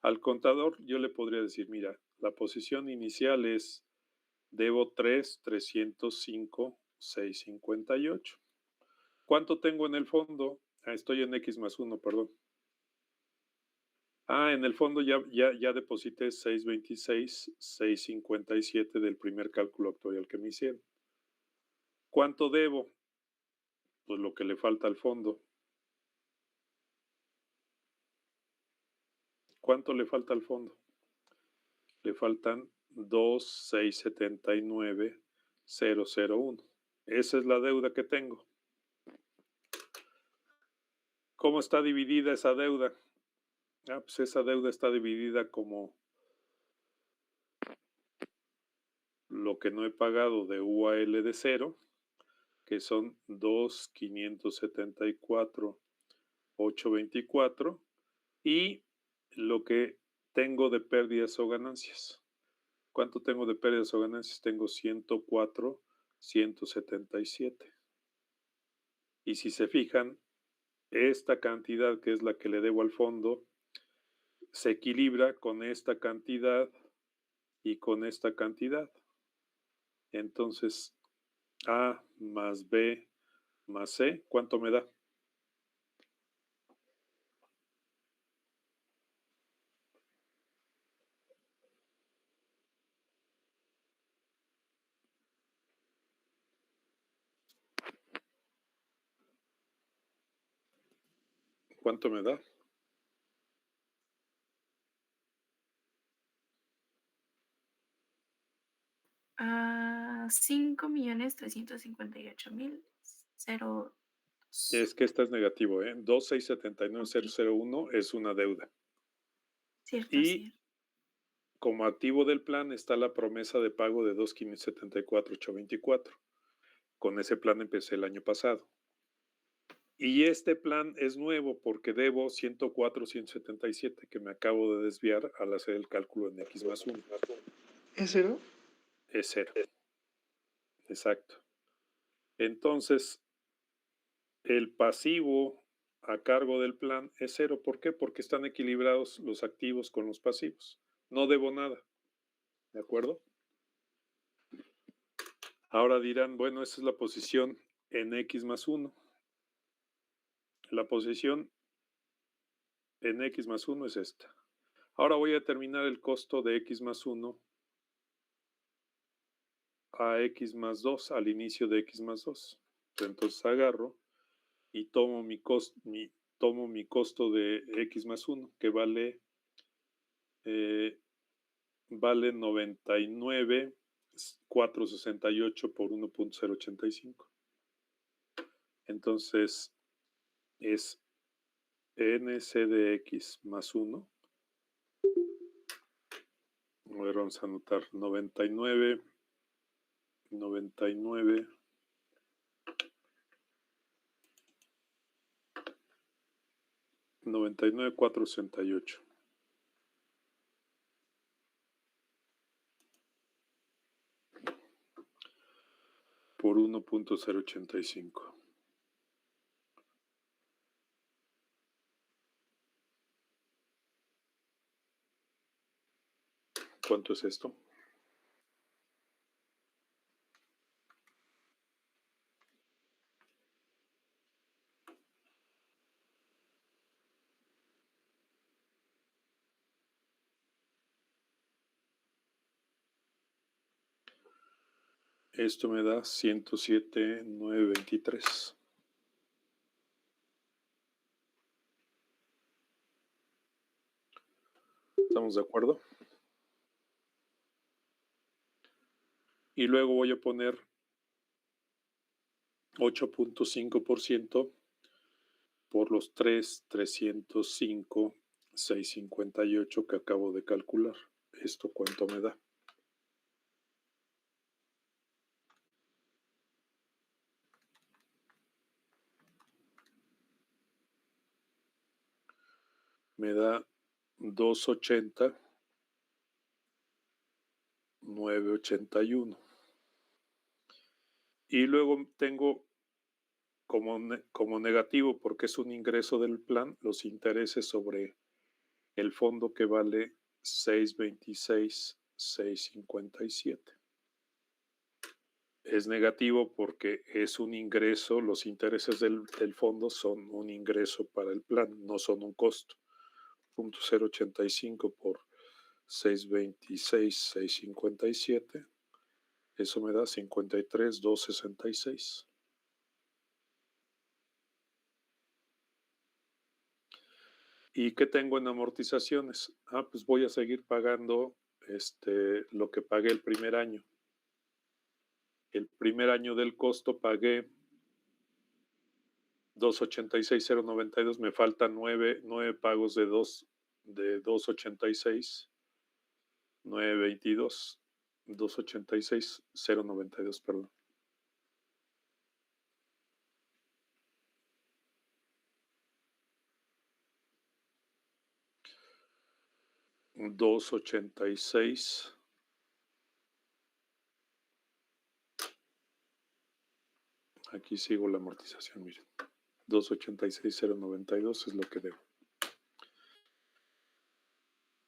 A: Al contador yo le podría decir, mira, la posición inicial es debo 3,305,658. ¿Cuánto tengo en el fondo? Estoy en X más 1, perdón. En el fondo ya deposité 626,657 del primer cálculo actuarial que me hicieron. ¿Cuánto debo? Pues lo que le falta al fondo. ¿Cuánto le falta al fondo? Le faltan 2,679,001. Esa es la deuda que tengo. ¿Cómo está dividida esa deuda? Pues esa deuda está dividida como lo que no he pagado de UAL de cero, que son 2,574,824, y lo que tengo de pérdidas o ganancias. ¿Cuánto tengo de pérdidas o ganancias? Tengo 104,177. Y si se fijan, esta cantidad, que es la que le debo al fondo, se equilibra con esta cantidad y con esta cantidad. Entonces, A más B más C, ¿cuánto me da? ¿Cuánto me da?
B: Ah, 5.358.002.
A: Es que esta es negativo, ¿eh?
B: Ok,
A: 2,679,001 es una deuda.
B: cierto,
A: Y
B: cierto.
A: como activo del plan está la promesa de pago de 2,574,824. Con ese plan empecé el año pasado. Y este plan es nuevo porque debo 104,177 que me acabo de desviar al hacer el cálculo en X más 1.
C: ¿Es cero?
A: Es cero. Exacto. Entonces, el pasivo a cargo del plan es cero. ¿Por qué? Porque están equilibrados los activos con los pasivos. No debo nada. ¿De acuerdo? Ahora dirán, bueno, esa es la posición en X más 1. La posición en X más 1 es esta. Ahora voy a determinar el costo de X más 1 a X más 2, al inicio de X más 2. Entonces agarro y tomo mi costo de X más 1, que vale 99,468 por 1,085. Entonces es NC de X más 1. A ver, vamos a anotar 99, 99, 99,468 por 1,085. ¿Cuánto es esto? Esto me da 107,923. ¿Estamos de acuerdo? Y luego voy a poner 8,5% por los 305,658 que acabo de calcular. ¿Esto cuánto me da? Me da 280,981. Y luego tengo como negativo, porque es un ingreso del plan, los intereses sobre el fondo, que vale 626,657. Es negativo porque es un ingreso, los intereses del fondo son un ingreso para el plan, no son un costo. 0,085 por 626,657, eso me da 53,266. ¿Y qué tengo en amortizaciones? Pues voy a seguir pagando lo que pagué el primer año. El primer año del costo pagué 286,092, me faltan 9 pagos de 286, 922, 286,092, perdón. $286. Aquí sigo la amortización, miren. 286,092 es lo que debo.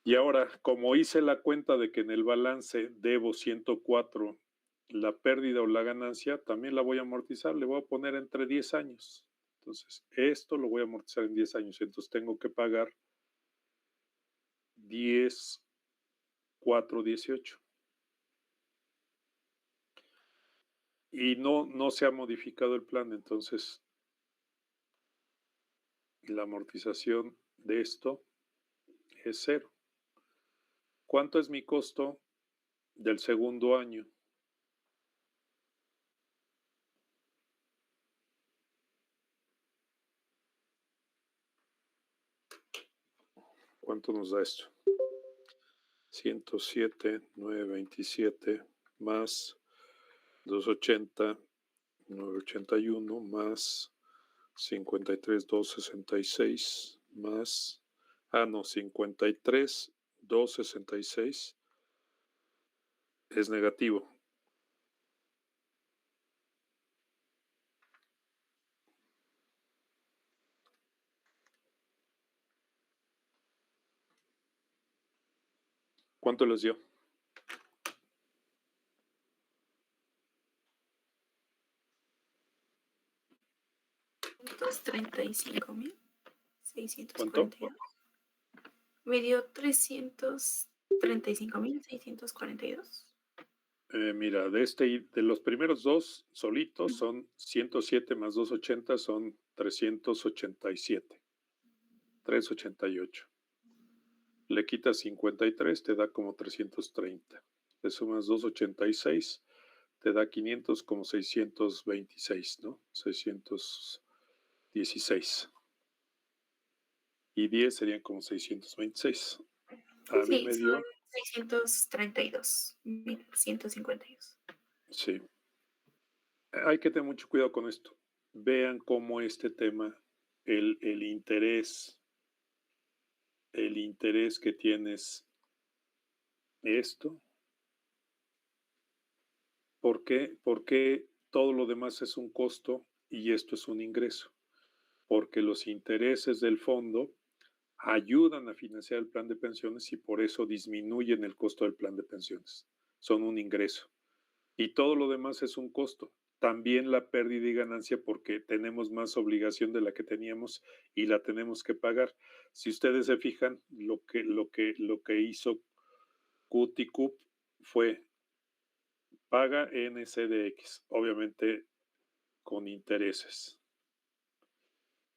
A: Y ahora, como hice la cuenta de que en el balance debo 104, la pérdida o la ganancia, también la voy a amortizar, le voy a poner entre 10 años. Entonces, esto lo voy a amortizar en 10 años. Entonces, tengo que pagar 10, 4, 18. Y no se ha modificado el plan, entonces la amortización de esto es 0. ¿Cuánto es mi costo del segundo año? ¿Cuánto nos da esto? 107,927 más 280,981 más 53,266 más, 53,266 es negativo. ¿Cuánto les dio? ¿Cuánto?
B: $35,642. Me dio 335,642.
A: Mira, de los primeros dos solitos son 107 más 280 son 387. 388. Le quitas 53, te da como 330. Le sumas 286, te da 500 como 626, ¿no? 616. Y 10 serían como 626. A mí
B: Sí,
A: me
B: son
A: dio...
B: 632,152.
A: Sí. Hay que tener mucho cuidado con esto. Vean cómo este tema, el interés que tienes esto, ¿por qué todo lo demás es un costo y esto es un ingreso? Porque los intereses del fondo ayudan a financiar el plan de pensiones y por eso disminuyen el costo del plan de pensiones. Son un ingreso. Y todo lo demás es un costo. También la pérdida y ganancia porque tenemos más obligación de la que teníamos y la tenemos que pagar. Si ustedes se fijan, lo que hizo QTCUP fue paga NCDX, obviamente con intereses.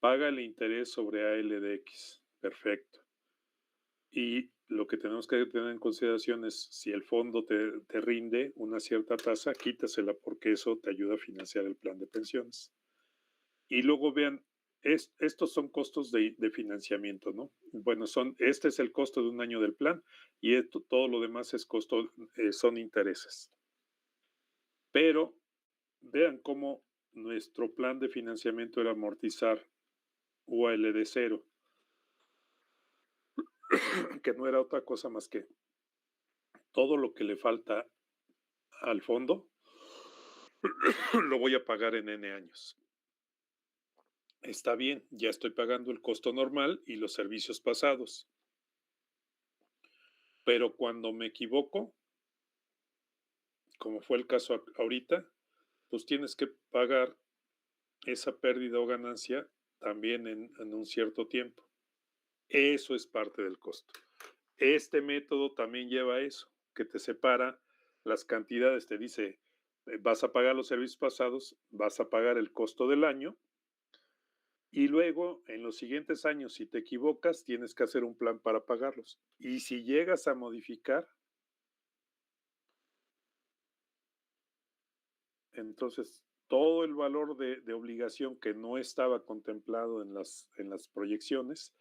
A: Paga el interés sobre ALDX, perfecto. Y lo que tenemos que tener en consideración es si el fondo te rinde una cierta tasa, quítasela porque eso te ayuda a financiar el plan de pensiones. Y luego vean, estos son costos de financiamiento, ¿no? Bueno, este es el costo de un año del plan y todo lo demás es costo, son intereses. Pero vean cómo nuestro plan de financiamiento era amortizar UAL de 0, que no era otra cosa más que todo lo que le falta al fondo lo voy a pagar en N años. Está bien, ya estoy pagando el costo normal y los servicios pasados. Pero cuando me equivoco, como fue el caso ahorita, pues tienes que pagar esa pérdida o ganancia también en un cierto tiempo. Eso es parte del costo. Este método también lleva a eso, que te separa las cantidades, te dice, vas a pagar los servicios pasados, vas a pagar el costo del año, y luego en los siguientes años, si te equivocas, tienes que hacer un plan para pagarlos. Y si llegas a modificar, Entonces, todo el valor de obligación que no estaba contemplado en las proyecciones,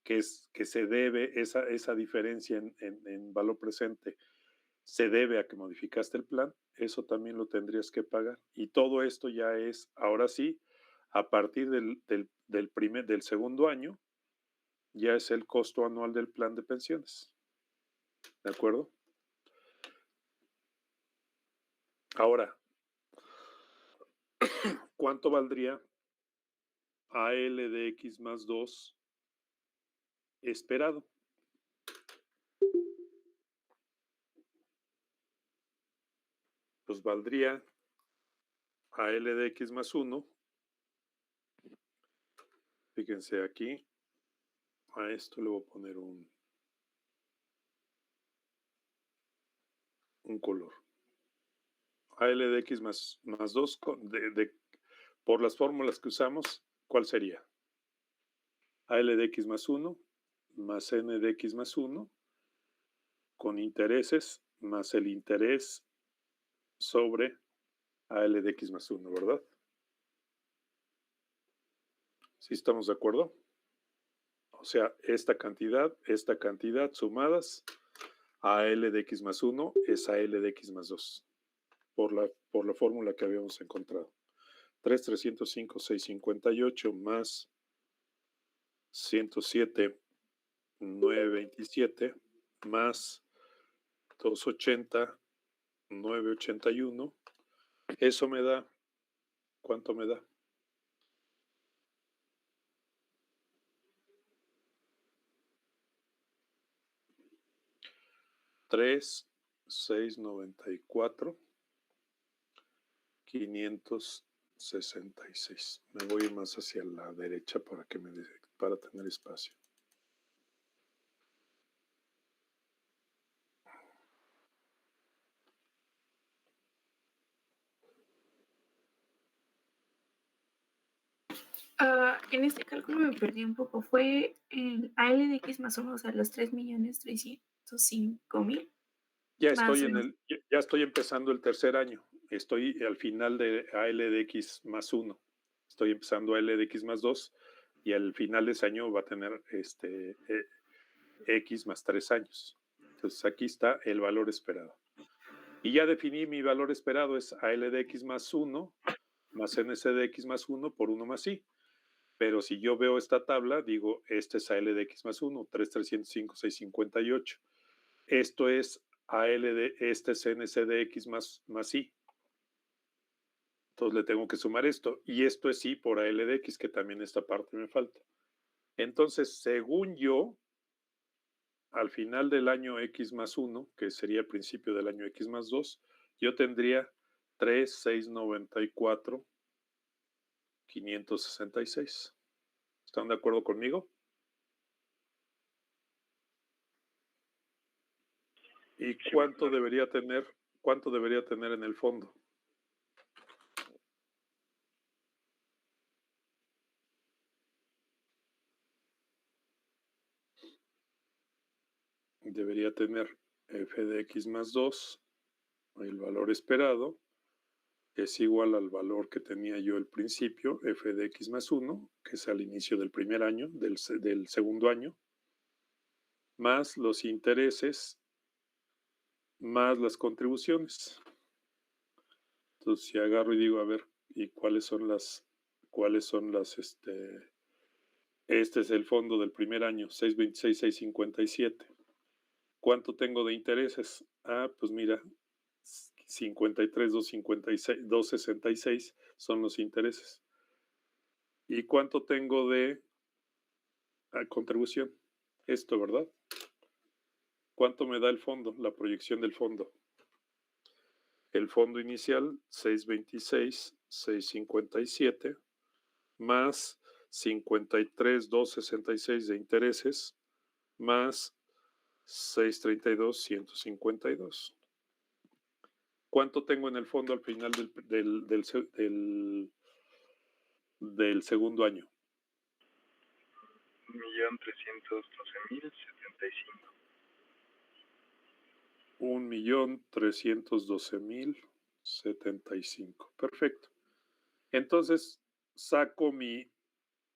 A: que se debe, esa diferencia en valor presente, se debe a que modificaste el plan, eso también lo tendrías que pagar. Y todo esto ya es, ahora sí, a partir del segundo año, ya es el costo anual del plan de pensiones. ¿De acuerdo? Ahora, ¿cuánto valdría AL de X más 2 esperado? Pues valdría AL de X más 1. Fíjense aquí, a esto le voy a poner un color. AL de X más 2, por las fórmulas que usamos, ¿cuál sería? AL de X más 1 más N de X más 1 con intereses más el interés sobre AL de X más 1, ¿verdad? ¿Sí estamos de acuerdo? O sea, esta cantidad sumadas a L de X más 1 es a L de X más 2, por la fórmula que habíamos encontrado. 3,305,658 más 107,927 más 280,981. Eso me da, ¿cuánto me da? 3,694, 566. Me voy más hacia la derecha para tener espacio.
B: En este cálculo me perdí un poco. Fue el AL de X más 1, o sea, los 3,305,000
A: Ya
B: más.
A: estoy empezando el tercer año. Estoy al final de AL de X más 1. Estoy empezando AL de X más 2 y al final de ese año va a tener X más 3 años. Entonces aquí está el valor esperado. Y ya definí mi valor esperado, es AL de X más 1 más NC de X más 1 por 1 más I. Pero si yo veo esta tabla, digo, este es AL de X más 1, 3,305,658. Esto es AL de, este es NC de X más I. Entonces le tengo que sumar esto. Y esto es I por AL de X, que también esta parte me falta. Entonces, según yo, al final del año X más 1, que sería el principio del año X más 2, yo tendría 3,694,566. ¿Están de acuerdo conmigo? ¿Y cuánto debería tener en el fondo? Debería tener f de x más 2, el valor esperado, es igual al valor que tenía yo al principio, f de x más 1, que es al inicio del primer año, del segundo año, más los intereses, más las contribuciones. Entonces, si agarro y digo, a ver, ¿y cuáles son las, este es el fondo del primer año, 626,657. ¿Cuánto tengo de intereses? Ah, pues mira, 53,266 son los intereses. ¿Y cuánto tengo de contribución? Esto, ¿verdad? ¿Cuánto me da el fondo, la proyección del fondo? El fondo inicial, 626,657, más 53,266 de intereses, más 632,152. ¿Cuánto tengo en el fondo al final del segundo año?
C: 1,312,075.
A: 1,312,075. 75. Perfecto. Entonces, saco mi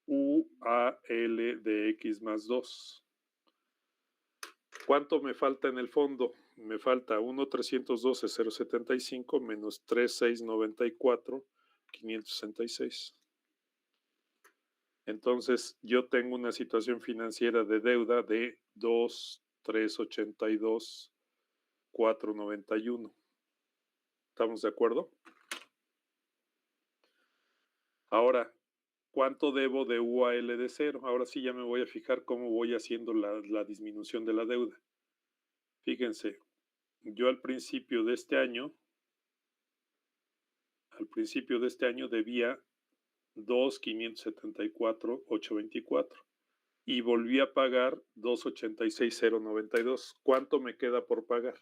A: UAL de X más 2. ¿Cuánto me falta en el fondo? Me falta 1,312,075 menos 3,694, 566. Entonces, yo tengo una situación financiera de deuda de 2,382,491. ¿Estamos de acuerdo? Ahora, ¿cuánto debo de UAL de 0? Ahora sí ya me voy a fijar cómo voy haciendo la disminución de la deuda. Fíjense, yo al principio de este año debía 2,574,824 y volví a pagar 2,86,092. ¿Cuánto me queda por pagar?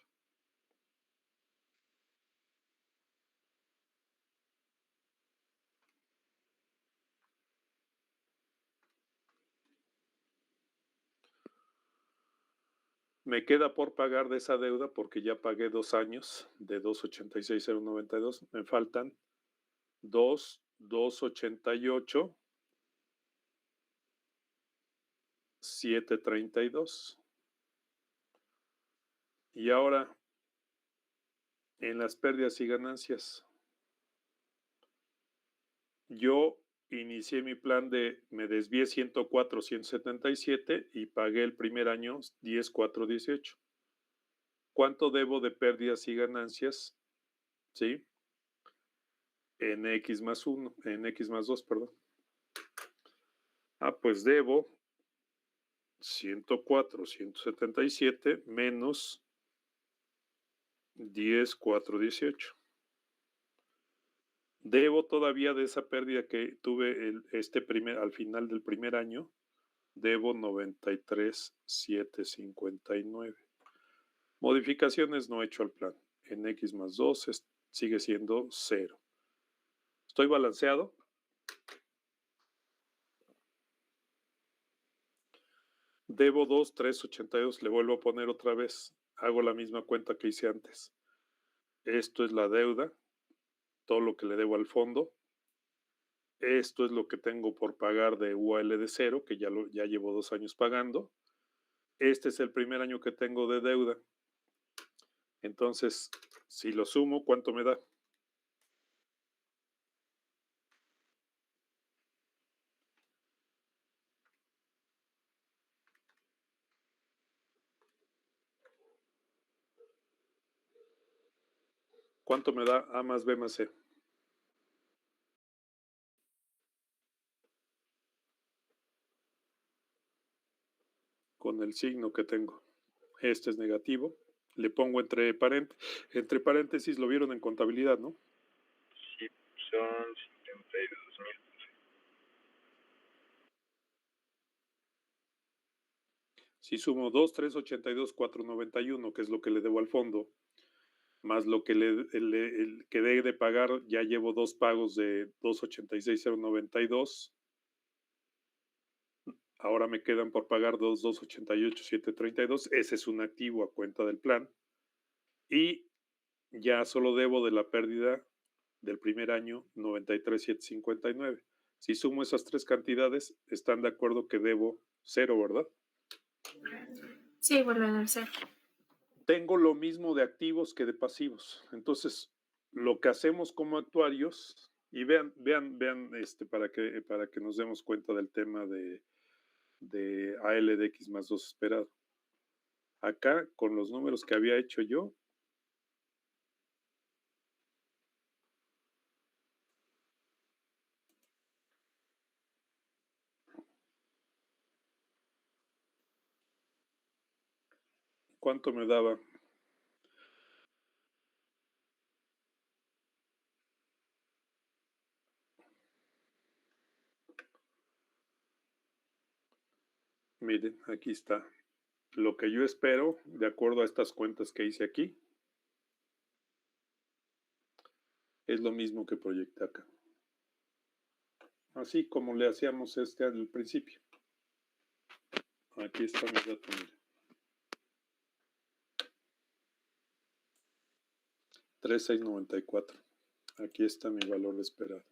A: Me queda por pagar de esa deuda porque ya pagué 2 años de 2,86,092. Me faltan 2,288,732. Y ahora, en las pérdidas y ganancias, yo inicié mi plan me desvié 104,177 y pagué el primer año 10,418. ¿Cuánto debo de pérdidas y ganancias? ¿Sí? En X más 1, en X más 2, perdón. Pues debo 104,177 menos 10,418. Debo todavía de esa pérdida que tuve al final del primer año, debo 93,759. Modificaciones no he hecho al plan. En X más 2 sigue siendo 0. ¿Estoy balanceado? Debo 2,382. Le vuelvo a poner otra vez. Hago la misma cuenta que hice antes. Esto es la deuda, todo lo que le debo al fondo. Esto es lo que tengo por pagar de UAL de 0, que ya llevo 2 años pagando. Este es el primer año que tengo de deuda. Entonces, si lo sumo, ¿cuánto me da? ¿Cuánto me da A más B más C? Con el signo que tengo. Este es negativo. Le pongo entre paréntesis, lo vieron en contabilidad, ¿no?
C: Sí, son 52,000.
A: Si sumo 2,382,491, que es lo que le debo al fondo, más lo que que debe de pagar, ya llevo 2 pagos de 2,86,092. Ahora me quedan por pagar 2,288,732. Ese es un activo a cuenta del plan. Y ya solo debo de la pérdida del primer año 93,759. Si sumo esas tres cantidades, están de acuerdo que debo 0, ¿verdad?
B: Sí, vuelven a ser.
A: Tengo lo mismo de activos que de pasivos. Entonces, lo que hacemos como actuarios, y vean, para que nos demos cuenta del tema de AL de X más 2 esperado. Acá, con los números que había hecho yo, ¿cuánto me daba? Miren, aquí está. Lo que yo espero, de acuerdo a estas cuentas que hice aquí, es lo mismo que proyecté acá. Así como le hacíamos al principio. Aquí está mi dato, miren. 3,694. Aquí está mi valor esperado,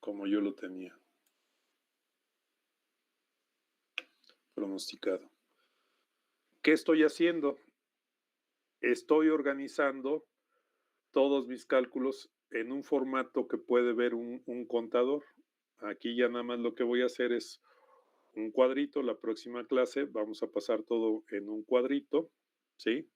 A: como yo lo tenía pronosticado. ¿Qué estoy haciendo? Estoy organizando todos mis cálculos en un formato que puede ver un contador. Aquí ya nada más lo que voy a hacer es un cuadrito. La próxima clase vamos a pasar todo en un cuadrito, ¿sí?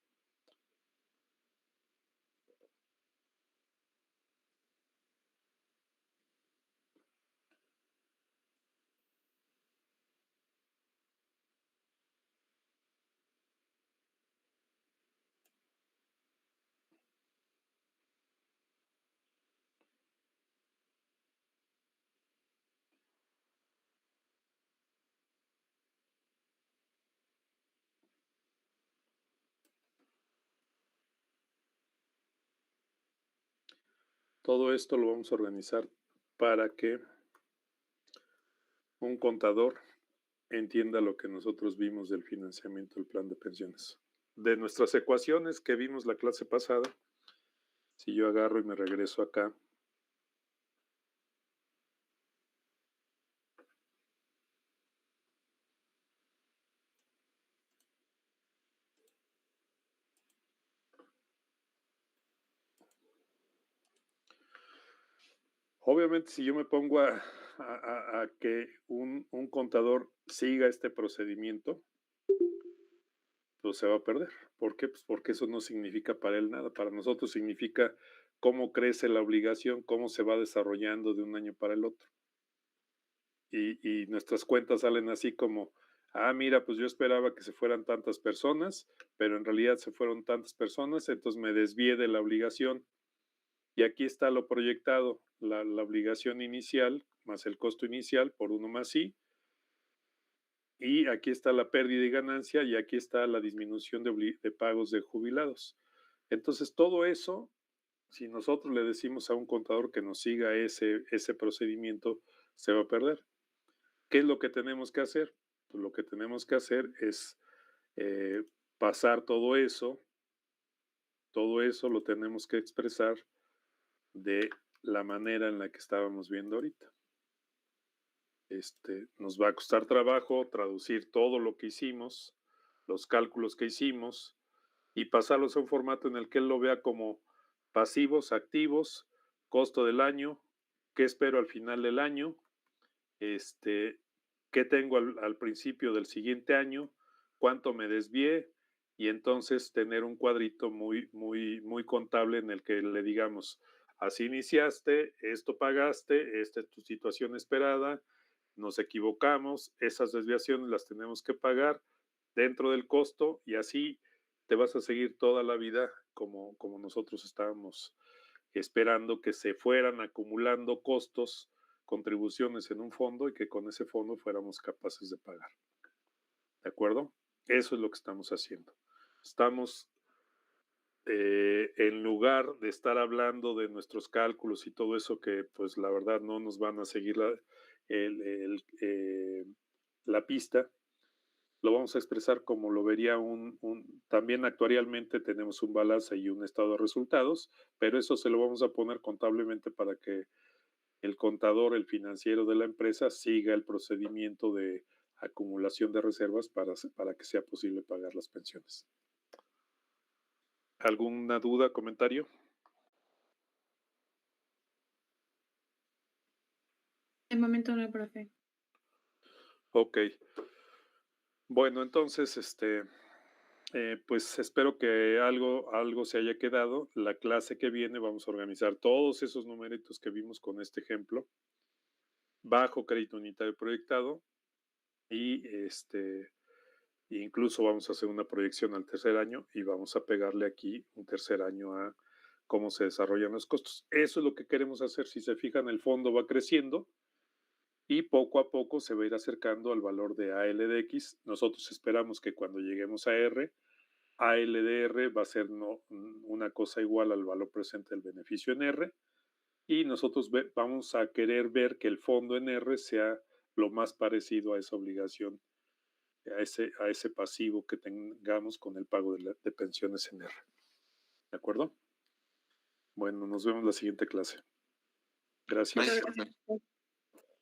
A: Todo esto lo vamos a organizar para que un contador entienda lo que nosotros vimos del financiamiento del plan de pensiones. De nuestras ecuaciones que vimos la clase pasada, si yo agarro y me regreso acá, obviamente si yo me pongo a que un contador siga este procedimiento, pues se va a perder. ¿Por qué? Pues porque eso no significa para él nada. Para nosotros significa cómo crece la obligación, cómo se va desarrollando de un año para el otro. Y nuestras cuentas salen así como, mira, pues yo esperaba que se fueran tantas personas, pero en realidad se fueron tantas personas, entonces me desvié de la obligación. Y aquí está lo proyectado, la obligación inicial más el costo inicial por 1 más I, y aquí está la pérdida y ganancia, y aquí está la disminución de pagos de jubilados. Entonces, todo eso, si nosotros le decimos a un contador que nos siga ese procedimiento, se va a perder. ¿Qué es lo que tenemos que hacer? Pues lo que tenemos que hacer es pasar todo eso lo tenemos que expresar de la manera en la que estábamos viendo ahorita. Nos va a costar trabajo traducir todo lo que hicimos, los cálculos que hicimos, y pasarlos a un formato en el que él lo vea como pasivos, activos, costo del año, qué espero al final del año, qué tengo al principio del siguiente año, cuánto me desvié, y entonces tener un cuadrito muy, muy, muy contable en el que le digamos, así iniciaste, esto pagaste, esta es tu situación esperada, nos equivocamos, esas desviaciones las tenemos que pagar dentro del costo, y así te vas a seguir toda la vida como nosotros estábamos esperando que se fueran acumulando costos, contribuciones en un fondo, y que con ese fondo fuéramos capaces de pagar. ¿De acuerdo? Eso es lo que estamos haciendo. Estamos, en lugar de estar hablando de nuestros cálculos y todo eso que pues la verdad no nos van a seguir la pista, lo vamos a expresar como lo vería también actuarialmente tenemos un balance y un estado de resultados, pero eso se lo vamos a poner contablemente para que el contador, el financiero de la empresa, siga el procedimiento de acumulación de reservas para que sea posible pagar las pensiones. ¿Alguna duda, comentario?
D: De momento no, profe.
A: Ok. Bueno, entonces, pues espero que algo se haya quedado. La clase que viene vamos a organizar todos esos numeritos que vimos con este ejemplo, bajo crédito unitario proyectado, y incluso vamos a hacer una proyección al tercer año y vamos a pegarle aquí un tercer año a cómo se desarrollan los costos. Eso es lo que queremos hacer. Si se fijan, el fondo va creciendo y poco a poco se va a ir acercando al valor de AL de X. Nosotros esperamos que cuando lleguemos a R, AL de R va a ser una cosa igual al valor presente del beneficio en R, y nosotros vamos a querer ver que el fondo en R sea lo más parecido a esa obligación, a ese pasivo que tengamos con el pago de pensiones en R. ¿De acuerdo? Bueno, nos vemos la siguiente clase. Gracias.
D: Muchas gracias.